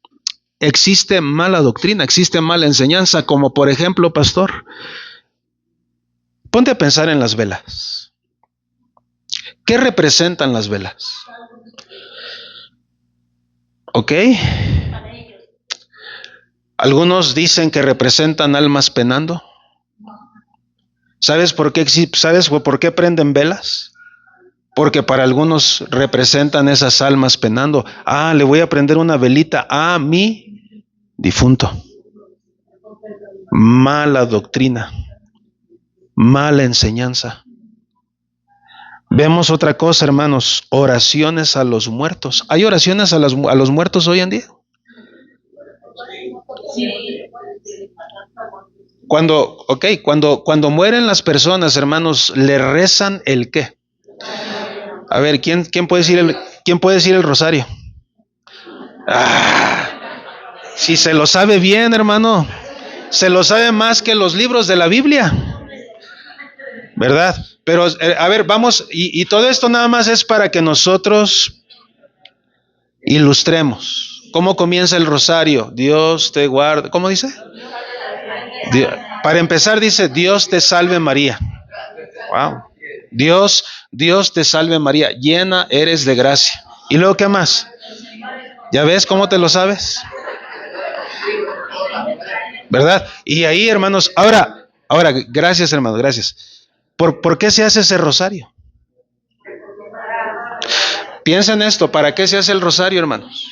existe mala doctrina, existe mala enseñanza, como por ejemplo, pastor, ponte a pensar en las velas. ¿Qué representan las velas? ¿Ok? Algunos dicen que representan almas penando. ¿Sabes por qué prenden velas? Porque para algunos representan esas almas penando. Ah, le voy a prender una velita a mi difunto. Mala doctrina, mala enseñanza. Vemos otra cosa, hermanos, oraciones a los muertos. ¿Hay oraciones a los muertos hoy en día? Cuando mueren las personas, hermanos, ¿le rezan el qué? A ver, ¿quién puede decir el rosario? Si se lo sabe bien, hermano, se lo sabe más que los libros de la Biblia, ¿verdad? Pero, a ver, vamos, y todo esto nada más es para que nosotros ilustremos. ¿Cómo comienza el rosario? Dios te guarde. ¿Cómo dice? Para empezar dice, Dios te salve María. Wow. Dios te salve María, llena eres de gracia. ¿Y luego qué más? ¿Ya ves cómo te lo sabes? ¿Verdad? Y ahí, hermanos, ahora, gracias, hermanos, gracias. ¿Por qué se hace ese rosario? Piensa en esto, ¿para qué se hace el rosario, hermanos?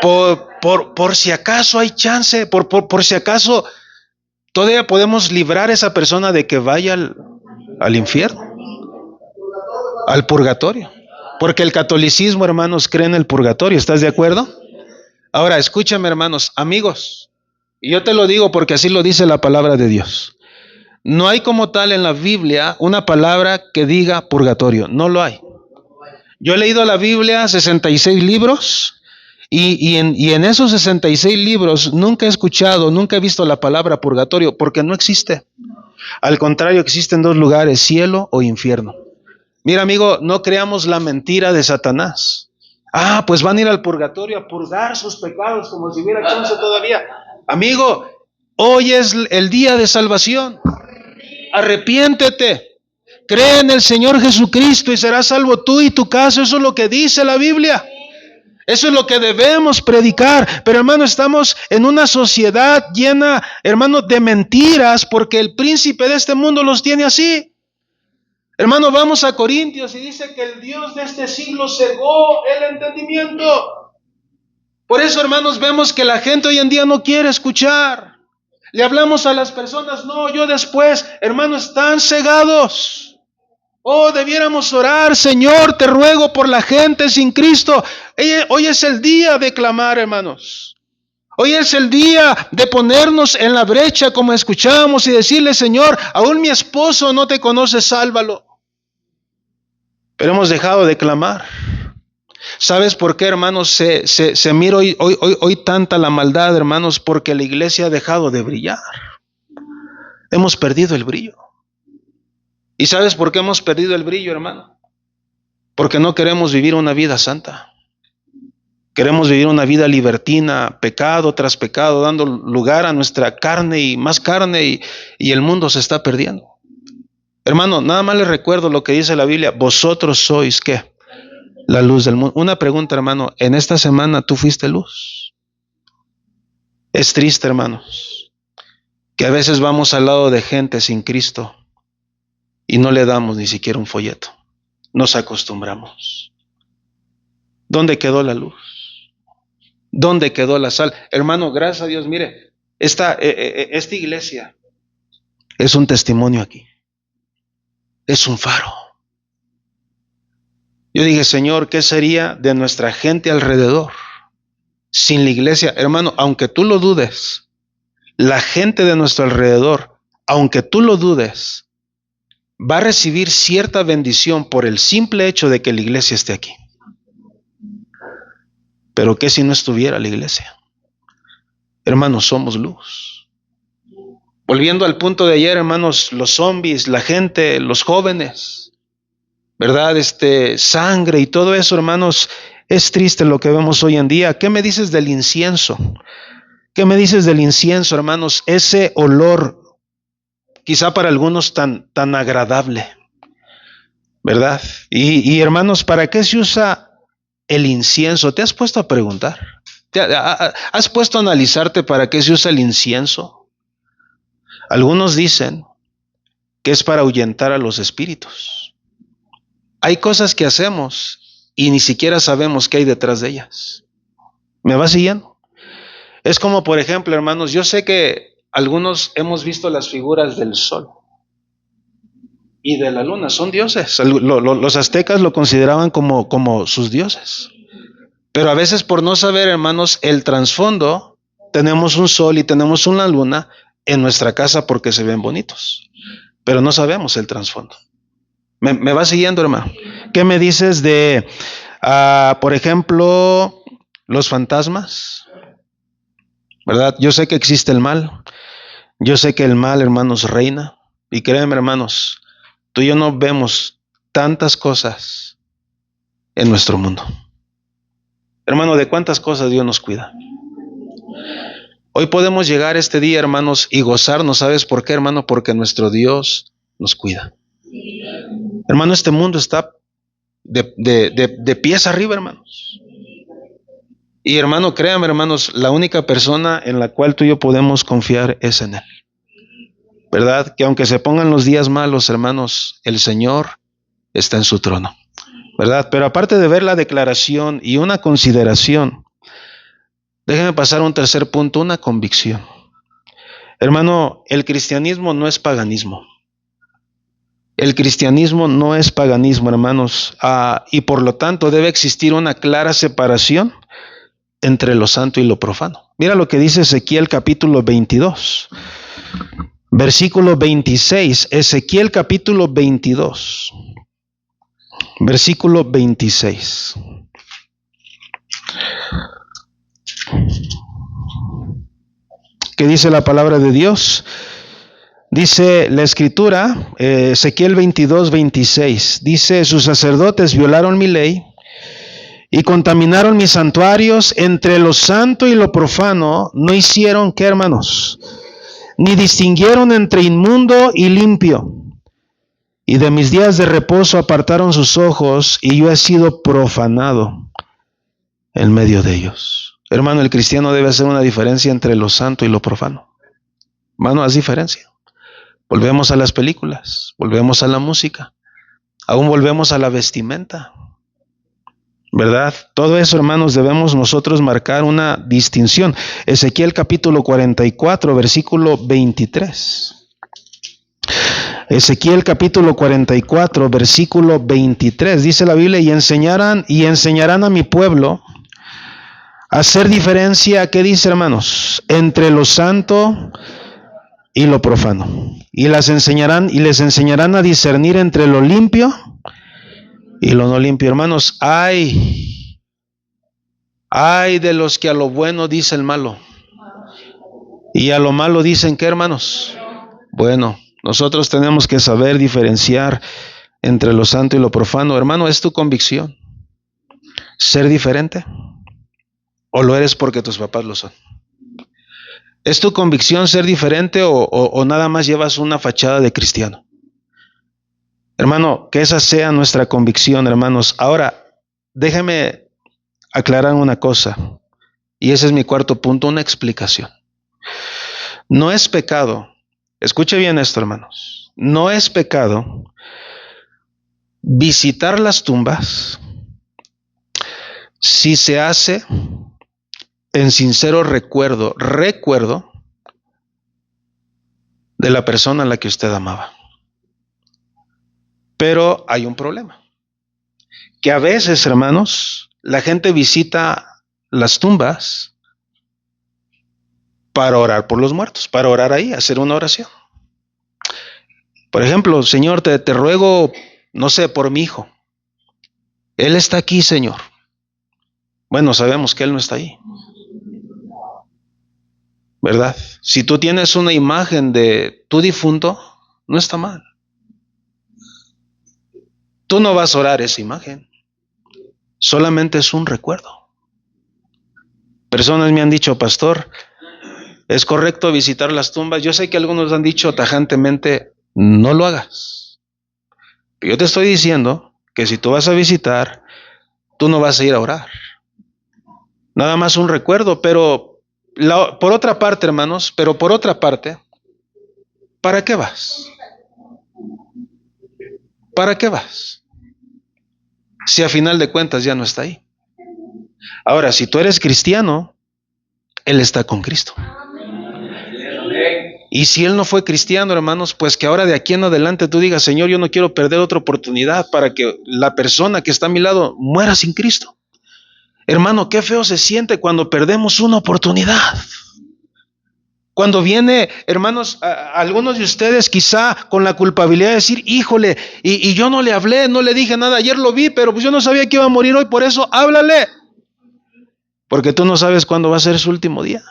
Por si acaso hay chance, por si acaso todavía podemos librar a esa persona de que vaya al infierno, al purgatorio. Porque el catolicismo, hermanos, cree en el purgatorio, ¿estás de acuerdo? Ahora, escúchame, hermanos, amigos, y yo te lo digo porque así lo dice la palabra de Dios. No hay como tal en la Biblia una palabra que diga purgatorio, no lo hay. Yo he leído la Biblia, 66 libros, y en esos 66 libros nunca he escuchado, nunca he visto la palabra purgatorio, porque no existe. Al contrario, existen dos lugares, cielo o infierno. Mira, amigo, no creamos la mentira de Satanás. Pues van a ir al purgatorio a purgar sus pecados como si hubiera chance todavía. Amigo, hoy es el día de salvación. Arrepiéntete. Cree en el Señor Jesucristo y serás salvo tú y tu casa. Eso es lo que dice la Biblia. Eso es lo que debemos predicar. Pero, hermano, estamos en una sociedad llena, hermano, de mentiras porque el príncipe de este mundo los tiene así. Hermano, vamos a Corintios y dice que el Dios de este siglo cegó el entendimiento. Por eso, hermanos, vemos que la gente hoy en día no quiere escuchar. Le hablamos a las personas, no, yo después, hermanos, están cegados. Oh, debiéramos orar, Señor, te ruego por la gente sin Cristo. Hoy es el día de clamar, hermanos. Hoy es el día de ponernos en la brecha como escuchamos y decirle, Señor, aún mi esposo no te conoce, sálvalo. Pero hemos dejado de clamar. ¿Sabes por qué, hermanos, se mira hoy tanta la maldad, hermanos? Porque la iglesia ha dejado de brillar. Hemos perdido el brillo. ¿Y sabes por qué hemos perdido el brillo, hermano? Porque no queremos vivir una vida santa. Queremos vivir una vida libertina, pecado tras pecado, dando lugar a nuestra carne y más carne, y el mundo se está perdiendo. Hermano, nada más les recuerdo lo que dice la Biblia. Vosotros sois, ¿qué? la luz del mundo. Una pregunta, hermano, ¿en esta semana tú fuiste luz? Es triste, hermanos, que a veces vamos al lado de gente sin Cristo y no le damos ni siquiera un folleto. Nos acostumbramos. ¿Dónde quedó la luz? ¿Dónde quedó la sal? Hermano, gracias a Dios, mire, esta iglesia es un testimonio aquí. Es un faro. Yo dije, Señor, ¿qué sería de nuestra gente alrededor sin la iglesia? Hermano, aunque tú lo dudes, la gente de nuestro alrededor, aunque tú lo dudes, va a recibir cierta bendición por el simple hecho de que la iglesia esté aquí. Pero ¿qué si no estuviera la iglesia? Hermanos, somos luz. Volviendo al punto de ayer, hermanos, los zombies, la gente, los jóvenes, ¿verdad? Sangre y todo eso, hermanos, es triste lo que vemos hoy en día. ¿Qué me dices del incienso? ¿Qué me dices del incienso, hermanos? Ese olor, quizá para algunos tan agradable, ¿verdad? Y hermanos, ¿para qué se usa el incienso? ¿Te has puesto a preguntar? ¿Has puesto a analizarte para qué se usa el incienso? Algunos dicen que es para ahuyentar a los espíritus. Hay cosas que hacemos y ni siquiera sabemos qué hay detrás de ellas. ¿Me va siguiendo? Es como, por ejemplo, hermanos, yo sé que algunos hemos visto las figuras del sol y de la luna, son dioses. Los aztecas lo consideraban como sus dioses. Pero a veces por no saber, hermanos, el trasfondo, tenemos un sol y tenemos una luna en nuestra casa porque se ven bonitos, pero no sabemos el trasfondo. ¿Me va siguiendo, hermano? ¿Qué me dices de, por ejemplo, los fantasmas? ¿Verdad? Yo sé que existe el mal. Yo sé que el mal, hermanos, reina. Y créanme, hermanos, tú y yo no vemos tantas cosas en nuestro mundo. Hermano, ¿de cuántas cosas Dios nos cuida? Hoy podemos llegar este día, hermanos, y gozarnos. ¿Sabes por qué, hermano? Porque nuestro Dios nos cuida. Hermano, este mundo está de pies arriba, hermanos. Y hermano, créame, hermanos, la única persona en la cual tú y yo podemos confiar es en Él. ¿Verdad? Que aunque se pongan los días malos, hermanos, el Señor está en su trono. ¿Verdad? Pero aparte de ver la declaración y una consideración, déjenme pasar a un tercer punto, una convicción. Hermano, el cristianismo no es paganismo. El cristianismo no es paganismo, hermanos, y por lo tanto debe existir una clara separación entre lo santo y lo profano. Mira lo que dice Ezequiel capítulo 22, versículo 26. Ezequiel capítulo 22, versículo 26. ¿Qué dice la palabra de Dios? Dice la escritura, Ezequiel 22, 26, dice, sus sacerdotes violaron mi ley y contaminaron mis santuarios, entre lo santo y lo profano no hicieron, ¿qué, hermanos? Ni distinguieron entre inmundo y limpio. Y de mis días de reposo apartaron sus ojos, y yo he sido profanado en medio de ellos. Hermano, el cristiano debe hacer una diferencia entre lo santo y lo profano. Hermano, haz diferencia. Volvemos a las películas, volvemos a la música, aún volvemos a la vestimenta, ¿verdad? Todo eso, hermanos, debemos nosotros marcar una distinción. Ezequiel capítulo 44, versículo 23. Ezequiel capítulo 44, versículo 23, dice la Biblia, y enseñarán a mi pueblo a hacer diferencia, ¿qué dice, hermanos? Entre lo santo y lo profano. Y les enseñarán a discernir entre lo limpio y lo no limpio. Hermanos, ay de los que a lo bueno dicen malo y a lo malo dicen, ¿qué, hermanos? Bueno, nosotros tenemos que saber diferenciar entre lo santo y lo profano. Hermano, ¿es tu convicción ser diferente? ¿O lo eres porque tus papás lo son? ¿Es tu convicción ser diferente o nada más llevas una fachada de cristiano? Hermano, que esa sea nuestra convicción, hermanos. Ahora, déjeme aclarar una cosa, y ese es mi cuarto punto, una explicación. No es pecado, escuche bien esto, hermanos, no es pecado visitar las tumbas si se hace en sincero recuerdo de la persona a la que usted amaba. Pero hay un problema, que a veces, hermanos, la gente visita las tumbas para orar por los muertos, para orar ahí, hacer una oración. Por ejemplo, Señor, te ruego, no sé, por mi hijo. Él está aquí, Señor. Bueno, sabemos que él no está ahí, ¿verdad? Si tú tienes una imagen de tu difunto, no está mal. Tú no vas a orar esa imagen, solamente es un recuerdo. Personas me han dicho, pastor, ¿es correcto visitar las tumbas? Yo sé que algunos han dicho tajantemente, no lo hagas. Pero yo te estoy diciendo que si tú vas a visitar, tú no vas a ir a orar. Nada más un recuerdo, pero por otra parte, hermanos, ¿para qué vas? ¿Para qué vas? Si a final de cuentas ya no está ahí. Ahora, si tú eres cristiano, Él está con Cristo. Y si Él no fue cristiano, hermanos, pues que ahora de aquí en adelante tú digas, Señor, yo no quiero perder otra oportunidad para que la persona que está a mi lado muera sin Cristo. Hermano, qué feo se siente cuando perdemos una oportunidad. Cuando viene, hermanos, a algunos de ustedes quizá con la culpabilidad de decir, híjole, y yo no le hablé, no le dije nada, ayer lo vi, pero pues yo no sabía que iba a morir hoy, por eso háblale. Porque tú no sabes cuándo va a ser su último día.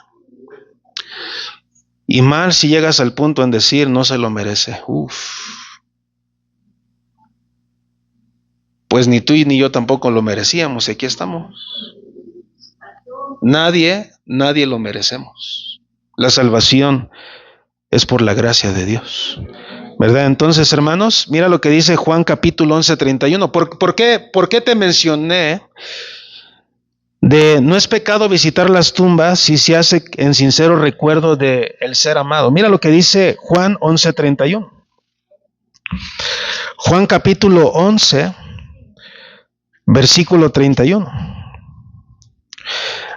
Y mal si llegas al punto en decir, no se lo merece. Pues ni tú ni yo tampoco lo merecíamos, y aquí estamos. Nadie lo merecemos. La salvación es por la gracia de Dios, ¿verdad? Entonces, hermanos, mira lo que dice Juan capítulo 11:31. ¿Por qué te mencioné de no es pecado visitar las tumbas si se hace en sincero recuerdo de el ser amado? Mira lo que dice Juan 11:31. Juan capítulo 11, versículo 31.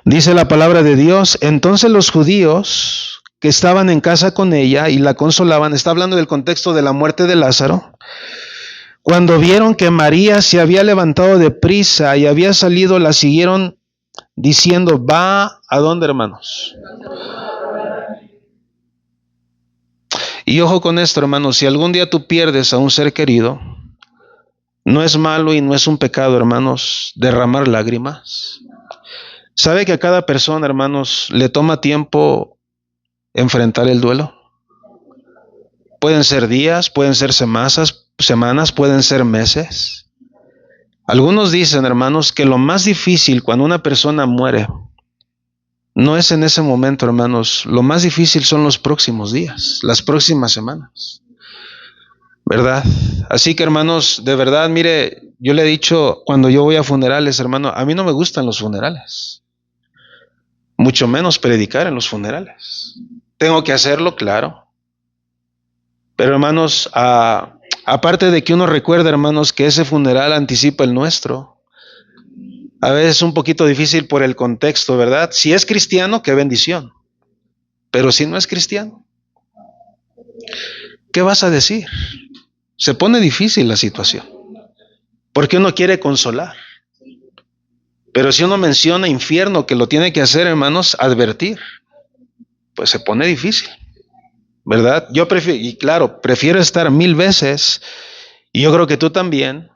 Dice la palabra de Dios, entonces los judíos que estaban en casa con ella y la consolaban, está hablando del contexto de la muerte de Lázaro, cuando vieron que María se había levantado de prisa y había salido, la siguieron diciendo, ¿va a dónde, hermanos? Y ojo con esto, hermanos, si algún día tú pierdes a un ser querido, no es malo y no es un pecado, hermanos, derramar lágrimas. ¿Sabe que a cada persona, hermanos, le toma tiempo enfrentar el duelo? Pueden ser días, pueden ser semanas, pueden ser meses. Algunos dicen, hermanos, que lo más difícil cuando una persona muere no es en ese momento, hermanos. Lo más difícil son los próximos días, las próximas semanas, ¿verdad? Así que, hermanos, de verdad, mire, yo le he dicho cuando yo voy a funerales, hermano, a mí no me gustan los funerales, mucho menos predicar en los funerales. Tengo que hacerlo, claro. Pero, hermanos, aparte de que uno recuerda, hermanos, que ese funeral anticipa el nuestro, a veces es un poquito difícil por el contexto, ¿verdad? Si es cristiano, qué bendición. Pero si no es cristiano, ¿qué vas a decir? Se pone difícil la situación, porque uno quiere consolar. Pero si uno menciona infierno, que lo tiene que hacer, hermanos, advertir, pues se pone difícil, ¿verdad? Yo prefiero estar 1000 veces, y yo creo que tú también,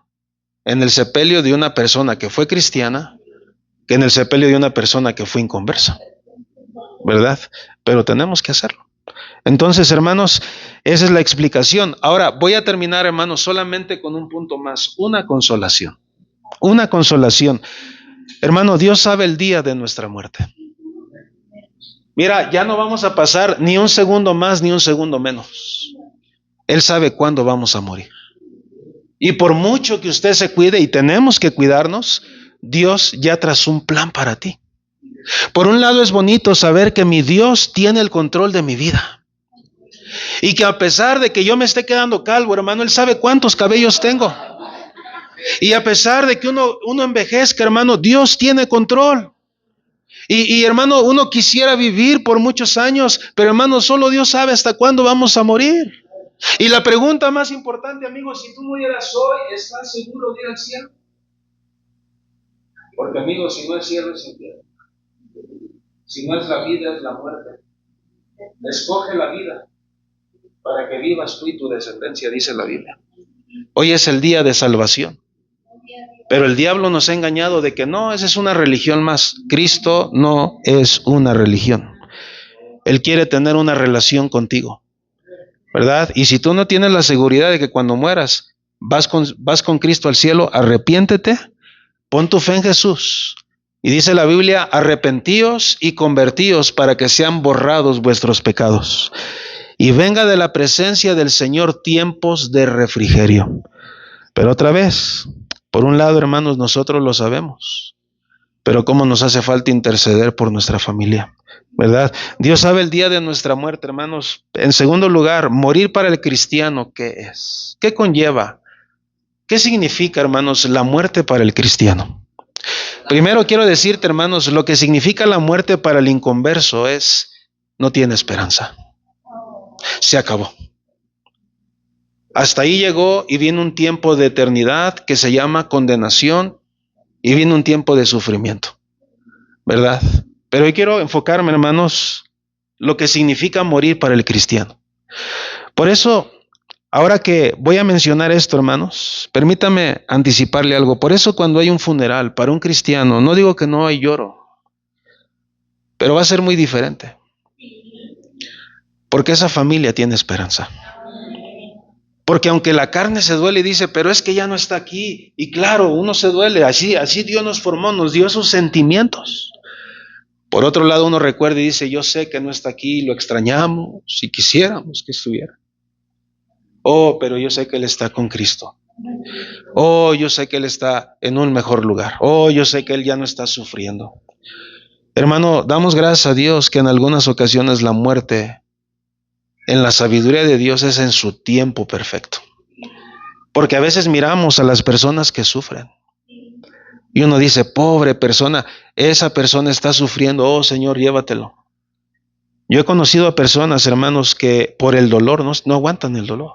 en el sepelio de una persona que fue cristiana, que en el sepelio de una persona que fue inconversa, ¿verdad? Pero tenemos que hacerlo. Entonces, hermanos, esa es la explicación. Ahora, voy a terminar, hermanos, solamente con un punto más, una consolación. Una consolación. Hermano, Dios sabe el día de nuestra muerte. Mira, ya no vamos a pasar ni un segundo más ni un segundo menos. Él sabe cuándo vamos a morir. Y por mucho que usted se cuide, y tenemos que cuidarnos, Dios ya trazó un plan para ti. Por un lado es bonito saber que mi Dios tiene el control de mi vida. Y que a pesar de que yo me esté quedando calvo, hermano, Él sabe cuántos cabellos tengo. Y a pesar de que uno envejezca, hermano, Dios tiene control. Y hermano, uno quisiera vivir por muchos años, pero hermano, solo Dios sabe hasta cuándo vamos a morir. Y la pregunta más importante, amigo, si tú murieras hoy, ¿estás seguro de ir al cielo? Porque, amigo, si no es cielo, es infierno. Si no es la vida, es la muerte. Escoge la vida para que vivas tú y tu descendencia, dice la Biblia. Hoy es el día de salvación. Pero el diablo nos ha engañado de que no, esa es una religión más. Cristo no es una religión. Él quiere tener una relación contigo, ¿verdad? Y si tú no tienes la seguridad de que cuando mueras vas con Cristo al cielo, arrepiéntete, pon tu fe en Jesús. Y dice la Biblia, arrepentíos y convertíos para que sean borrados vuestros pecados. Y venga de la presencia del Señor tiempos de refrigerio. Pero otra vez, por un lado, hermanos, nosotros lo sabemos, pero cómo nos hace falta interceder por nuestra familia, ¿verdad? Dios sabe el día de nuestra muerte, hermanos. En segundo lugar, morir para el cristiano, ¿qué es? ¿Qué conlleva? ¿Qué significa, hermanos, la muerte para el cristiano? Primero quiero decirte, hermanos, lo que significa la muerte para el inconverso es, no tiene esperanza. Se acabó. Hasta ahí llegó y viene un tiempo de eternidad que se llama condenación y viene un tiempo de sufrimiento, ¿verdad? Pero hoy quiero enfocarme, hermanos, lo que significa morir para el cristiano. Por eso, ahora que voy a mencionar esto, hermanos, permítame anticiparle algo. Por eso cuando hay un funeral para un cristiano, no digo que no hay lloro, pero va a ser muy diferente. Porque esa familia tiene esperanza. Porque aunque la carne se duele y dice, pero es que ya no está aquí. Y claro, uno se duele, así Dios nos formó, nos dio sus sentimientos. Por otro lado, uno recuerda y dice, yo sé que no está aquí, lo extrañamos, si quisiéramos que estuviera. Oh, pero yo sé que Él está con Cristo. Oh, yo sé que Él está en un mejor lugar. Oh, yo sé que Él ya no está sufriendo. Hermano, damos gracias a Dios que en algunas ocasiones la muerte, en la sabiduría de Dios, es en su tiempo perfecto. Porque a veces miramos a las personas que sufren. Y uno dice, pobre persona, esa persona está sufriendo, oh Señor, llévatelo. Yo he conocido a personas, hermanos, que por el dolor no aguantan el dolor.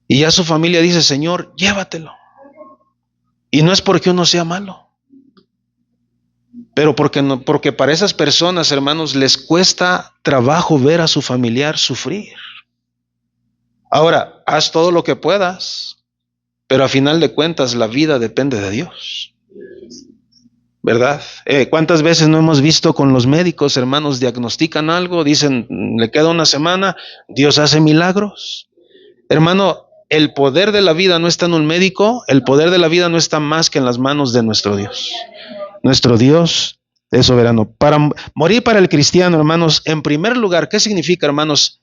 Y ya su familia dice, Señor, llévatelo. Y no es porque uno sea malo, pero porque para esas personas, hermanos, les cuesta trabajo ver a su familiar sufrir. Ahora, haz todo lo que puedas, pero a final de cuentas la vida depende de Dios, ¿verdad? ¿Cuántas veces no hemos visto con los médicos, hermanos, diagnostican algo, dicen, le queda una semana, Dios hace milagros? Hermano, el poder de la vida no está en un médico, el poder de la vida no está más que en las manos de nuestro Dios. Nuestro Dios es soberano. Para morir para el cristiano, hermanos, en primer lugar, ¿qué significa, hermanos?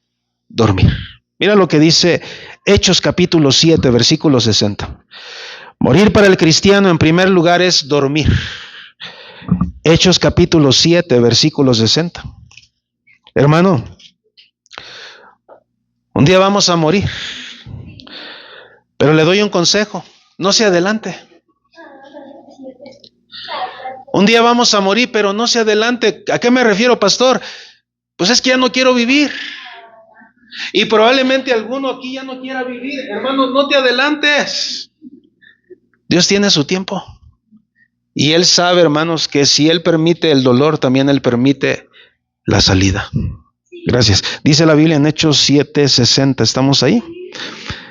Dormir. Mira lo que dice Hechos capítulo 7, versículo 60. Morir para el cristiano en primer lugar es dormir. Hechos capítulo 7, versículo 60. Hermano, un día vamos a morir, pero le doy un consejo, no se adelante. Un día vamos a morir, pero no se adelante. ¿A qué me refiero, pastor? Pues es que ya no quiero vivir. Y probablemente alguno aquí ya no quiera vivir. Hermano, no te adelantes. Dios tiene su tiempo. Y Él sabe, hermanos, que si Él permite el dolor, también Él permite la salida. Gracias. Dice la Biblia en Hechos 7:60. ¿Estamos ahí?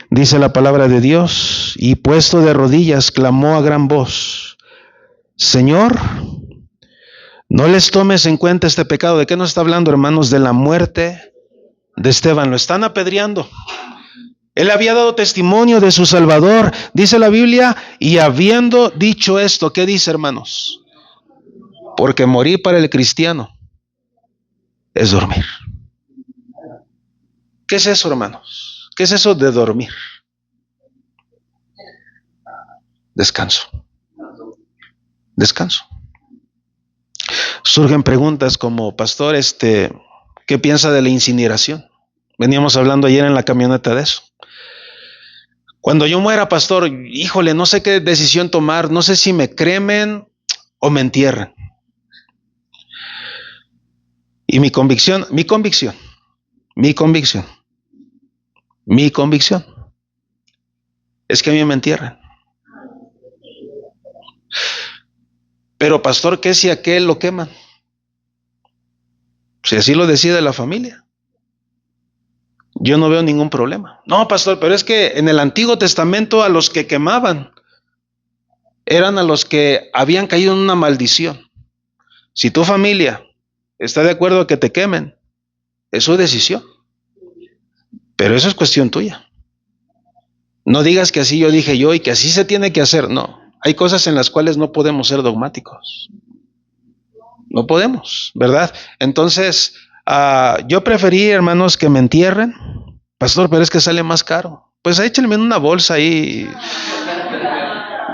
Dice la palabra de Dios. Y puesto de rodillas, clamó a gran voz: Señor, no les tomes en cuenta este pecado. ¿De qué nos está hablando, hermanos? De la muerte de Esteban. Lo están apedreando. Él había dado testimonio de su Salvador, dice la Biblia, y habiendo dicho esto, ¿qué dice, hermanos? Porque morir para el cristiano es dormir. ¿Qué es eso, hermanos? ¿Qué es eso de dormir? Descanso. descanso. Surgen preguntas como, pastor, ¿qué piensa de la incineración? Veníamos hablando ayer en la camioneta de eso. Cuando yo muera, pastor, híjole, no sé qué decisión tomar, no sé si me cremen o me entierren. Y mi convicción es que a mí me entierren. Pero pastor, ¿qué si aquel lo queman? Si así lo decide la familia, yo no veo ningún problema. No, pastor, pero es que en el Antiguo Testamento a los que quemaban eran a los que habían caído en una maldición. Si tu familia está de acuerdo a que te quemen, es su decisión. Pero eso es cuestión tuya. No digas que así yo dije yo y que así se tiene que hacer. No, hay cosas en las cuales no podemos ser dogmáticos. No podemos, ¿verdad? Entonces, yo preferí, hermanos, que me entierren. Pastor, pero es que sale más caro. Pues échenme en una bolsa ahí.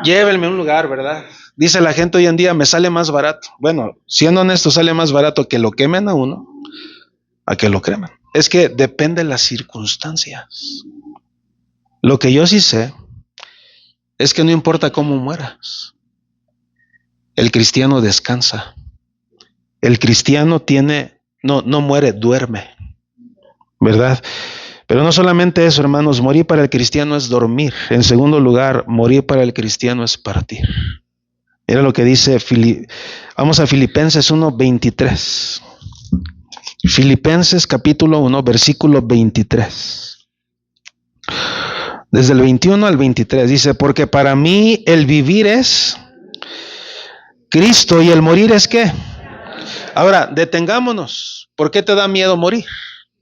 Llévenme a un lugar, ¿verdad? Dice la gente hoy en día, me sale más barato. Bueno, siendo honesto, sale más barato que lo quemen a uno a que lo cremen. Es que depende de las circunstancias. Lo que yo sí sé es que no importa cómo mueras, el cristiano descansa. El cristiano no muere, duerme, ¿verdad? Pero no solamente eso, hermanos, morir para el cristiano es dormir. En segundo lugar, morir para el cristiano es partir. Mira lo que dice, vamos a Filipenses 1:23. Filipenses capítulo 1, versículo 23. Desde el 21 al 23 dice, porque para mí el vivir es Cristo y el morir es ¿qué? Ahora, detengámonos. ¿Por qué te da miedo morir?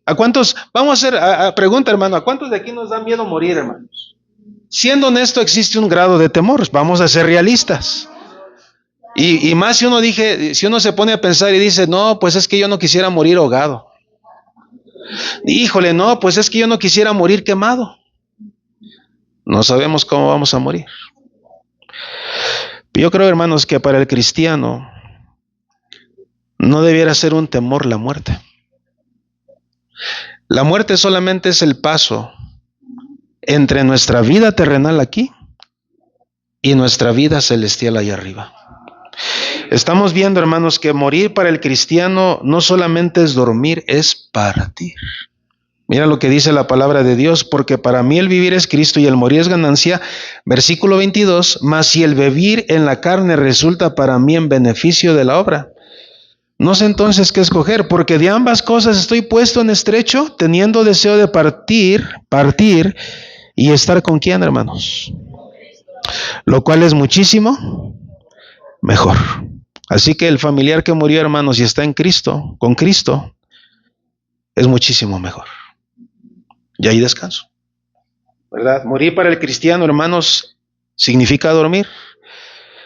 ¿A cuántos? Vamos a hacer, pregunta, hermano, ¿a cuántos de aquí nos da miedo morir, hermanos? Siendo honesto, existe un grado de temor. Vamos a ser realistas. Y más si uno se pone a pensar y dice, no, pues es que yo no quisiera morir ahogado. Híjole, no, pues es que yo no quisiera morir quemado. No sabemos cómo vamos a morir. Yo creo, hermanos, que para el cristiano no debiera ser un temor la muerte. La muerte solamente es el paso entre nuestra vida terrenal aquí y nuestra vida celestial allá arriba. Estamos viendo, hermanos, que morir para el cristiano no solamente es dormir, es partir. Mira lo que dice la palabra de Dios, porque para mí el vivir es Cristo y el morir es ganancia. Versículo 22, mas si el vivir en la carne resulta para mí en beneficio de la obra, no sé entonces qué escoger, porque de ambas cosas estoy puesto en estrecho, teniendo deseo de partir y estar con quién, hermanos, lo cual es muchísimo mejor. Así que el familiar que murió, hermanos, y está en Cristo, con Cristo, es muchísimo mejor. Y ahí descanso, ¿verdad? Morir para el cristiano, hermanos, significa dormir,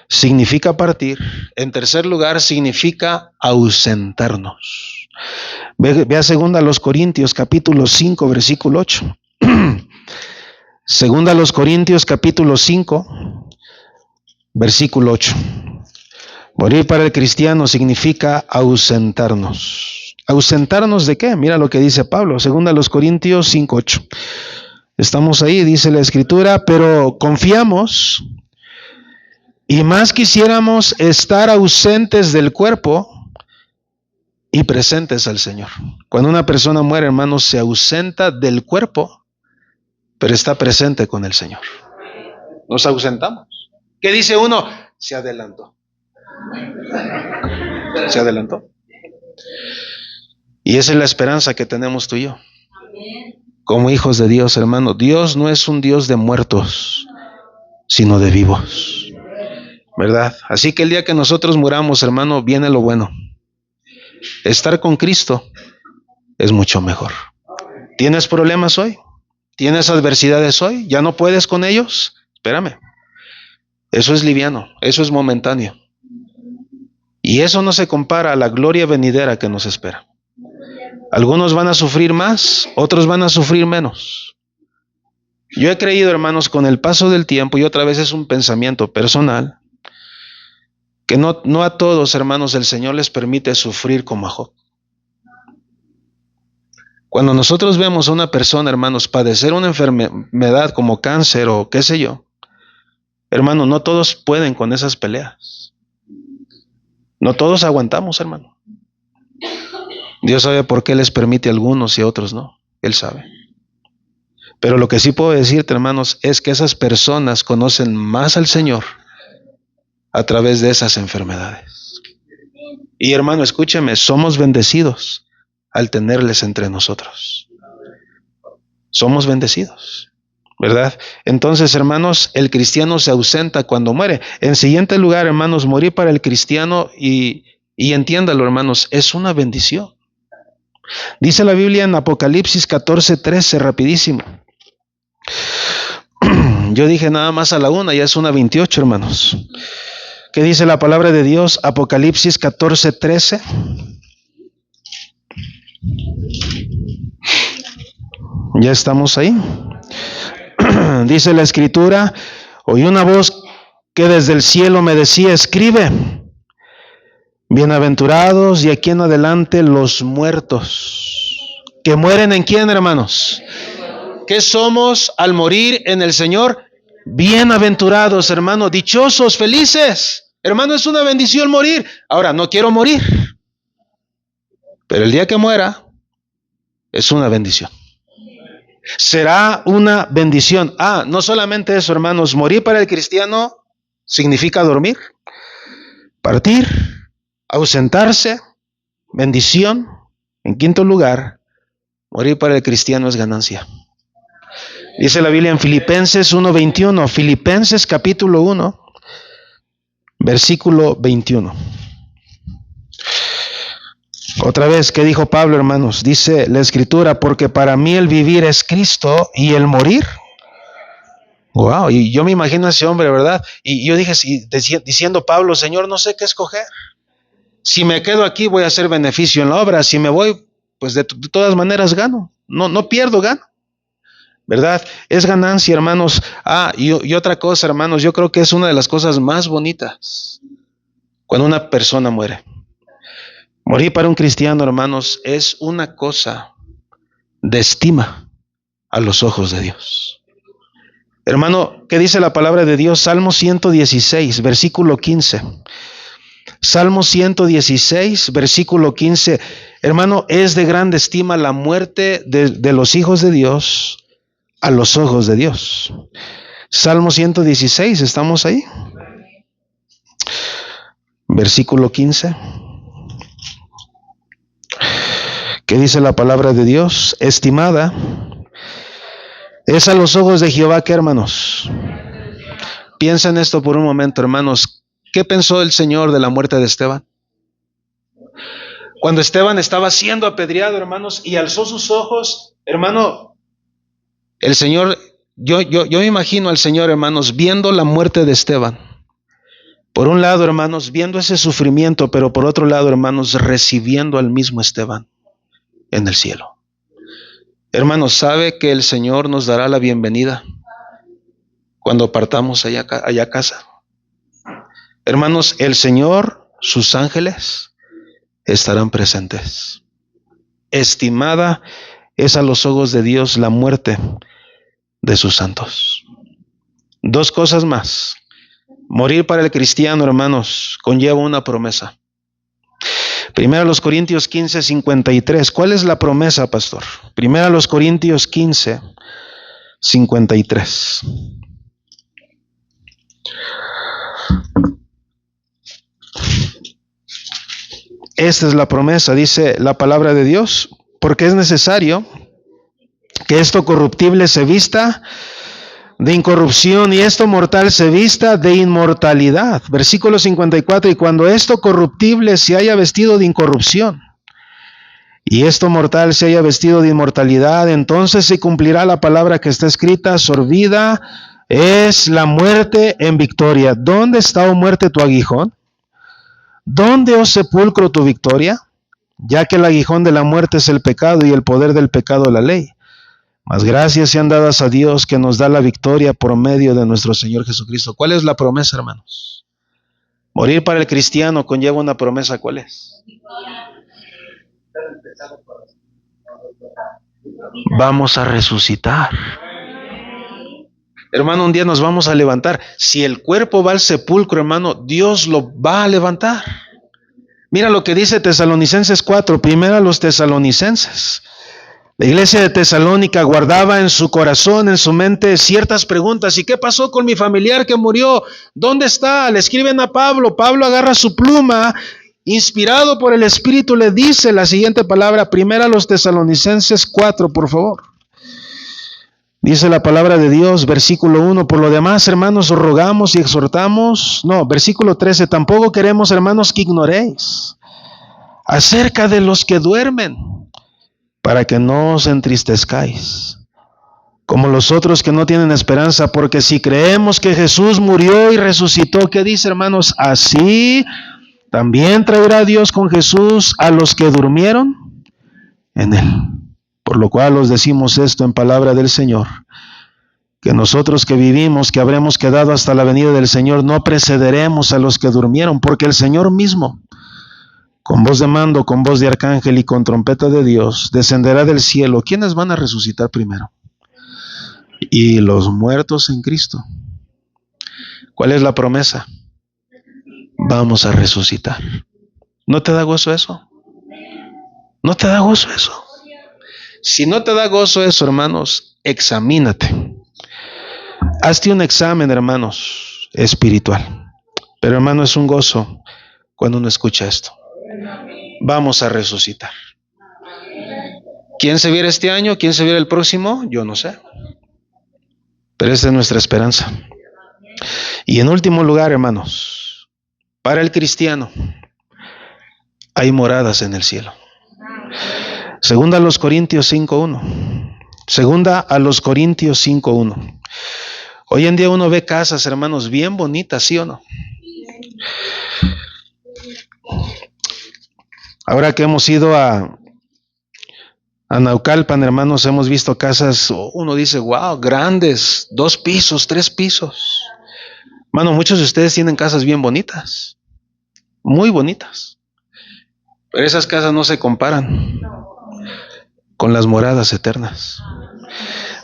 significa partir. En tercer lugar, significa ausentarnos. Ve a 2 Corintios capítulo 5, versículo 8. 2 Corintios capítulo 5, versículo 8. Morir para el cristiano significa ausentarnos. ¿Ausentarnos de qué? Mira lo que dice Pablo, 2 Corintios 5:8. Estamos ahí, dice la Escritura, pero confiamos y más quisiéramos estar ausentes del cuerpo y presentes al Señor. Cuando una persona muere, hermanos, se ausenta del cuerpo, pero está presente con el Señor. Nos ausentamos. ¿Qué dice uno? Se adelantó. Se adelantó. Y esa es la esperanza que tenemos tú y yo. Como hijos de Dios, hermano. Dios no es un Dios de muertos, sino de vivos. ¿Verdad? Así que el día que nosotros muramos, hermano, viene lo bueno. Estar con Cristo es mucho mejor. ¿Tienes problemas hoy? ¿Tienes adversidades hoy? ¿Ya no puedes con ellos? Espérame. Eso es liviano, eso es momentáneo. Y eso no se compara a la gloria venidera que nos espera. Algunos van a sufrir más, otros van a sufrir menos. Yo he creído, hermanos, con el paso del tiempo, y otra vez es un pensamiento personal, que no a todos, hermanos, el Señor les permite sufrir como a Job. Cuando nosotros vemos a una persona, hermanos, padecer una enfermedad como cáncer o qué sé yo, hermano, no todos pueden con esas peleas. No todos aguantamos, hermano. Dios sabe por qué les permite a algunos y a otros no. Él sabe. Pero lo que sí puedo decirte, hermanos, es que esas personas conocen más al Señor a través de esas enfermedades. Y hermano, escúcheme, somos bendecidos al tenerles entre nosotros. Somos bendecidos, ¿verdad? Entonces, hermanos, el cristiano se ausenta cuando muere. En siguiente lugar, hermanos, morir para el cristiano, y entiéndalo, hermanos, es una bendición. Dice la Biblia en Apocalipsis 14:13, rapidísimo. Yo dije nada más a la una, ya es 1:28, hermanos. ¿Qué dice la palabra de Dios? Apocalipsis 14:13. Ya estamos ahí. Dice la Escritura: oí una voz que desde el cielo me decía, escribe, bienaventurados y aquí en adelante los muertos. ¿Que mueren en quién, hermanos? ¿Qué somos al morir en el Señor? Bienaventurados, hermano, dichosos, felices. Hermano, es una bendición morir. Ahora, no quiero morir, pero el día que muera es una bendición. Será una bendición. No solamente eso, hermanos, morir para el cristiano significa dormir, partir, ausentarse, bendición. En quinto lugar, morir para el cristiano es ganancia. Dice la Biblia en Filipenses 1:21, Filipenses capítulo 1, versículo 21. Otra vez, ¿qué dijo Pablo, hermanos? Dice la Escritura, porque para mí el vivir es Cristo y el morir. Wow, y yo me imagino a ese hombre, ¿verdad? Y yo dije, diciendo Pablo, Señor, no sé qué escoger. Si me quedo aquí voy a hacer beneficio en la obra. Si me voy, pues de todas maneras gano. No pierdo, gano. ¿Verdad? Es ganancia, hermanos. Y otra cosa, hermanos, yo creo que es una de las cosas más bonitas cuando una persona muere. Morir para un cristiano, hermanos, es una cosa de estima a los ojos de Dios. Hermano, ¿qué dice la palabra de Dios? Salmo 116, versículo 15. Salmo 116, versículo 15. Hermano, es de grande estima la muerte de los hijos de Dios a los ojos de Dios. Salmo 116, ¿estamos ahí? Versículo 15. ¿Qué dice la palabra de Dios? Estimada es a los ojos de Jehová, ¿qué, hermanos? Piensa en esto por un momento, hermanos. ¿Qué pensó el Señor de la muerte de Esteban? Cuando Esteban estaba siendo apedreado, hermanos, y alzó sus ojos, hermano, el Señor, yo me imagino al Señor, hermanos, viendo la muerte de Esteban. Por un lado, hermanos, viendo ese sufrimiento, pero por otro lado, hermanos, recibiendo al mismo Esteban en el cielo. Hermanos, ¿sabe que el Señor nos dará la bienvenida cuando partamos allá a casa? Hermanos, el Señor, sus ángeles, estarán presentes. Estimada es a los ojos de Dios la muerte de sus santos. Dos cosas más. Morir para el cristiano, hermanos, conlleva una promesa. Primero los Corintios 15:53. ¿Cuál es la promesa, pastor? Primero los Corintios 15:53. Esta es la promesa, dice la palabra de Dios, porque es necesario que esto corruptible se vista de incorrupción y esto mortal se vista de inmortalidad. Versículo 54, y cuando esto corruptible se haya vestido de incorrupción y esto mortal se haya vestido de inmortalidad, entonces se cumplirá la palabra que está escrita, sorbida es la muerte en victoria. ¿Dónde está, oh muerte, tu aguijón? ¿Dónde, oh sepulcro, tu victoria? Ya que el aguijón de la muerte es el pecado y el poder del pecado la ley. Mas gracias sean dadas a Dios que nos da la victoria por medio de nuestro Señor Jesucristo. ¿Cuál es la promesa, hermanos? Morir para el cristiano conlleva una promesa, ¿cuál es? Vamos a resucitar. Hermano, un día nos vamos a levantar. Si el cuerpo va al sepulcro, hermano, Dios lo va a levantar. Mira lo que dice Tesalonicenses 4, primero a los tesalonicenses. La iglesia de Tesalónica guardaba en su corazón, en su mente, ciertas preguntas. ¿Y qué pasó con mi familiar que murió? ¿Dónde está? Le escriben a Pablo. Pablo agarra su pluma, inspirado por el Espíritu, le dice la siguiente palabra, primero a los Tesalonicenses 4, por favor. Dice la palabra de Dios, versículo 1, por lo demás, hermanos, os rogamos y exhortamos. No, versículo 13, tampoco queremos, hermanos, que ignoréis acerca de los que duermen, para que no os entristezcáis, como los otros que no tienen esperanza, porque si creemos que Jesús murió y resucitó, ¿qué dice, hermanos? Así también traerá Dios con Jesús a los que durmieron en él. Por lo cual os decimos esto en palabra del Señor, que nosotros que vivimos, que habremos quedado hasta la venida del Señor, no precederemos a los que durmieron, porque el Señor mismo, con voz de mando, con voz de arcángel y con trompeta de Dios, descenderá del cielo. ¿Quiénes van a resucitar primero? Y los muertos en Cristo. ¿Cuál es la promesa? Vamos a resucitar. ¿No te da gozo eso? ¿No te da gozo eso? Si no te da gozo eso, hermanos, examínate. Hazte un examen, hermanos, espiritual. Pero, hermano, es un gozo cuando uno escucha esto. Vamos a resucitar. ¿Quién se viera este año? ¿Quién se viera el próximo? Yo no sé. Pero esta es nuestra esperanza. Y en último lugar, hermanos, para el cristiano hay moradas en el cielo. Segunda a los Corintios 5:1. Segunda a los Corintios 5:1. Hoy en día uno ve casas, hermanos, bien bonitas, ¿sí o no? Ahora que hemos ido a Naucalpan, hermanos, hemos visto casas, uno dice, wow, grandes, 2 pisos, 3 pisos. Hermano, muchos de ustedes tienen casas bien bonitas, muy bonitas. Pero esas casas no se comparan con las moradas eternas.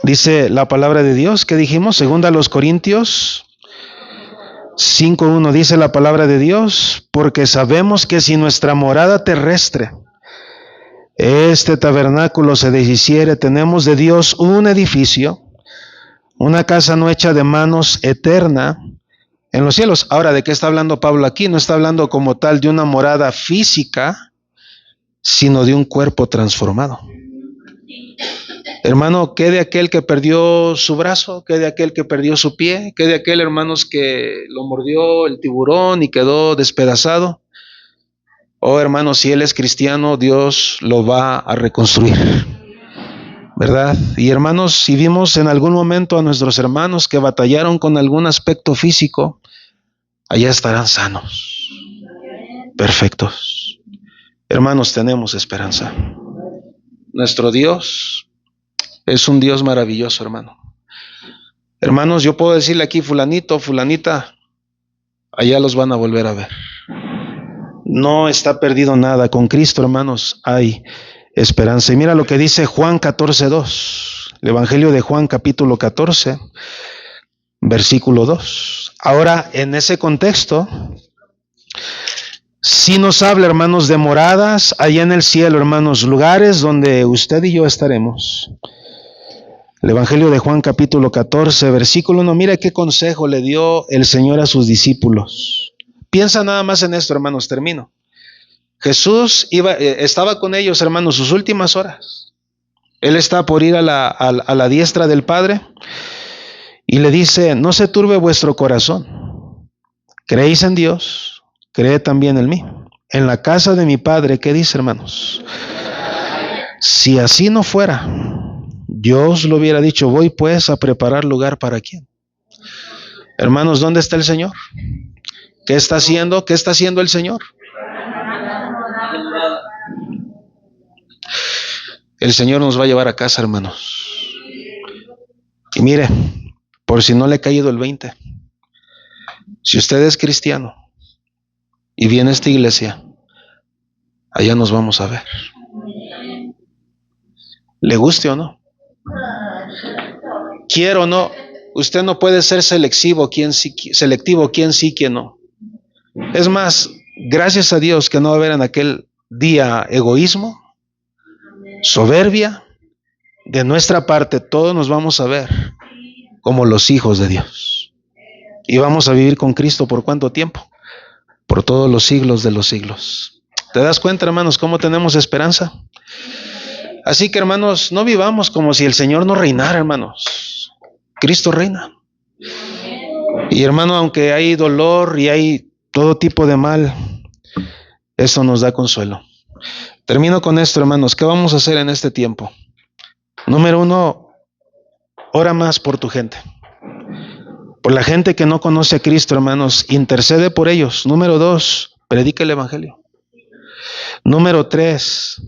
Dice la palabra de Dios, ¿qué dijimos? Segunda a los Corintios 5:1 dice la palabra de Dios, porque sabemos que si nuestra morada terrestre, este tabernáculo, se deshiciere, tenemos de Dios un edificio, una casa no hecha de manos, eterna en los cielos. Ahora, ¿de qué está hablando Pablo aquí? No está hablando como tal de una morada física, sino de un cuerpo transformado. Hermano, ¿qué de aquel que perdió su brazo? ¿Qué de aquel que perdió su pie? ¿Qué de aquel, hermanos, que lo mordió el tiburón y quedó despedazado? Oh, hermanos, si él es cristiano, Dios lo va a reconstruir, ¿verdad? Y hermanos, si vimos en algún momento a nuestros hermanos que batallaron con algún aspecto físico, allá estarán sanos, perfectos. Hermanos, tenemos esperanza. Nuestro Dios es un Dios maravilloso, hermano. Hermanos, yo puedo decirle aquí, fulanito, fulanita, allá los van a volver a ver. No está perdido nada. Con Cristo, hermanos, hay esperanza. Y mira lo que dice Juan 14:2. El Evangelio de Juan, capítulo 14, versículo 2. Ahora, en ese contexto, sí nos habla, hermanos, de moradas allá en el cielo, hermanos, lugares donde usted y yo estaremos. El Evangelio de Juan, capítulo 14, versículo 1. Mira qué consejo le dio el Señor a sus discípulos. Piensa nada más en esto, hermanos, termino. Jesús estaba con ellos, hermanos, sus últimas horas. Él está por ir a la diestra del Padre y le dice, no se turbe vuestro corazón. Creéis en Dios, creed también en mí. En la casa de mi Padre, ¿qué dice, hermanos? Si así no fuera, yo os lo hubiera dicho, voy pues a preparar lugar para quién. Hermanos, ¿dónde está el Señor? ¿Qué está haciendo? ¿Qué está haciendo el Señor? El Señor nos va a llevar a casa, hermanos. Y mire, por si no le ha caído el 20, si usted es cristiano, y viene esta iglesia, allá nos vamos a ver. ¿Le guste o no? Quiero o no, usted no puede ser selectivo, quién sí, quién no. Es más, gracias a Dios que no va a haber en aquel día egoísmo, soberbia. De nuestra parte, todos nos vamos a ver como los hijos de Dios. Y vamos a vivir con Cristo ¿por cuánto tiempo? Por todos los siglos de los siglos. ¿Te das cuenta, hermanos, cómo tenemos esperanza? Así que, hermanos, no vivamos como si el Señor no reinara, hermanos. Cristo reina. Y, hermano, aunque hay dolor y hay todo tipo de mal, eso nos da consuelo. Termino con esto, hermanos. ¿Qué vamos a hacer en este tiempo? Número 1, ora más por tu gente. Por la gente que no conoce a Cristo, hermanos, intercede por ellos. Número 2, predica el evangelio. Número 3,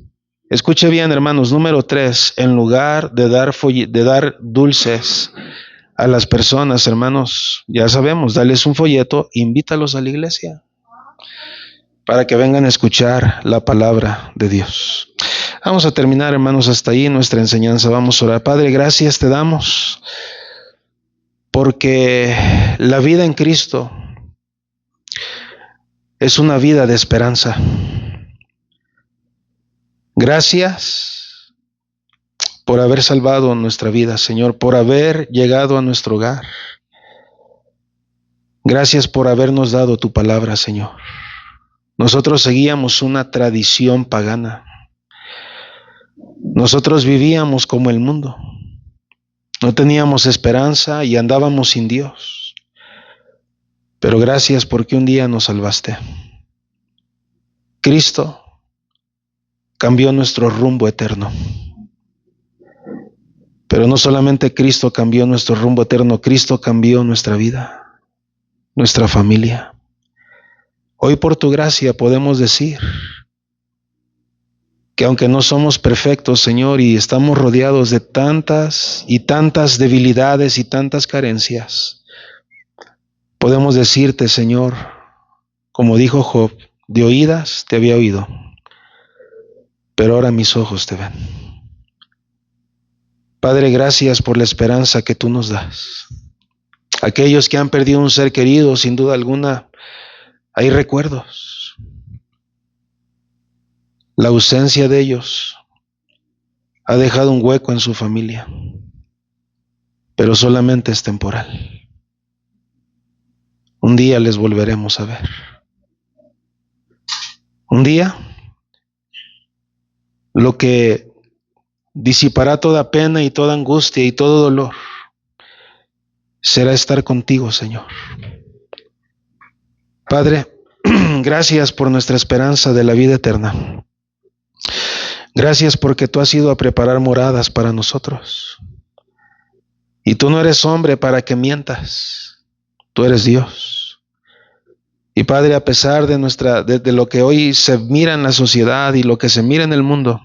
escuche bien, hermanos. Número 3, en lugar de dar dulces a las personas, hermanos, ya sabemos, dales un folleto, invítalos a la iglesia para que vengan a escuchar la palabra de Dios. Vamos a terminar, hermanos, hasta ahí nuestra enseñanza. Vamos a orar. Padre, gracias te damos porque la vida en Cristo es una vida de esperanza. Gracias por haber salvado nuestra vida, Señor, por haber llegado a nuestro hogar. Gracias por habernos dado tu palabra, Señor. Nosotros seguíamos una tradición pagana. Nosotros vivíamos como el mundo. No teníamos esperanza y andábamos sin Dios. Pero gracias porque un día nos salvaste. Cristo cambió nuestro rumbo eterno. Pero no solamente Cristo cambió nuestro rumbo eterno, Cristo cambió nuestra vida, nuestra familia. Hoy por tu gracia podemos decir que aunque no somos perfectos, Señor, y estamos rodeados de tantas y tantas debilidades y tantas carencias, podemos decirte, Señor, como dijo Job, de oídas te había oído, pero ahora mis ojos te ven. Padre, gracias por la esperanza que tú nos das. Aquellos que han perdido un ser querido, sin duda alguna, hay recuerdos. La ausencia de ellos ha dejado un hueco en su familia, pero solamente es temporal. Un día les volveremos a ver. Un día, lo que disipará toda pena y toda angustia y todo dolor será estar contigo, Señor. Padre, gracias por nuestra esperanza de la vida eterna. Gracias porque tú has ido a preparar moradas para nosotros. Y tú no eres hombre para que mientas. Tú eres Dios. Y Padre, a pesar de lo que hoy se mira en la sociedad y lo que se mira en el mundo,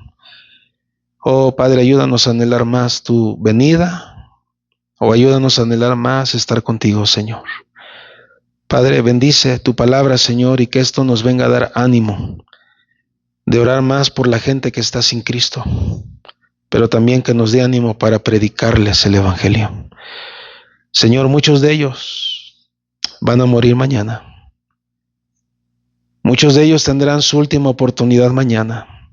oh Padre, ayúdanos a anhelar más tu venida, o ayúdanos a anhelar más estar contigo, Señor. Padre, bendice tu palabra, Señor, y que esto nos venga a dar ánimo de orar más por la gente que está sin Cristo, pero también que nos dé ánimo para predicarles el evangelio. Señor, muchos de ellos van a morir mañana. Muchos de ellos tendrán su última oportunidad mañana.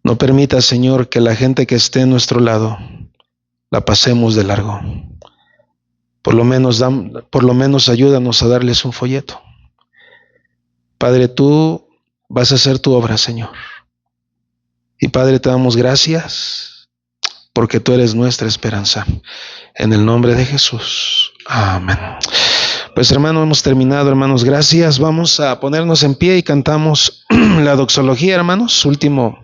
No permita, Señor, que la gente que esté a nuestro lado la pasemos de largo. Por lo menos ayúdanos a darles un folleto. Padre, tú vas a hacer tu obra, Señor. Y Padre, te damos gracias porque tú eres nuestra esperanza. En el nombre de Jesús. Amén. Pues hermano, hemos terminado, hermanos. Gracias. Vamos a ponernos en pie y cantamos la doxología, hermanos. Último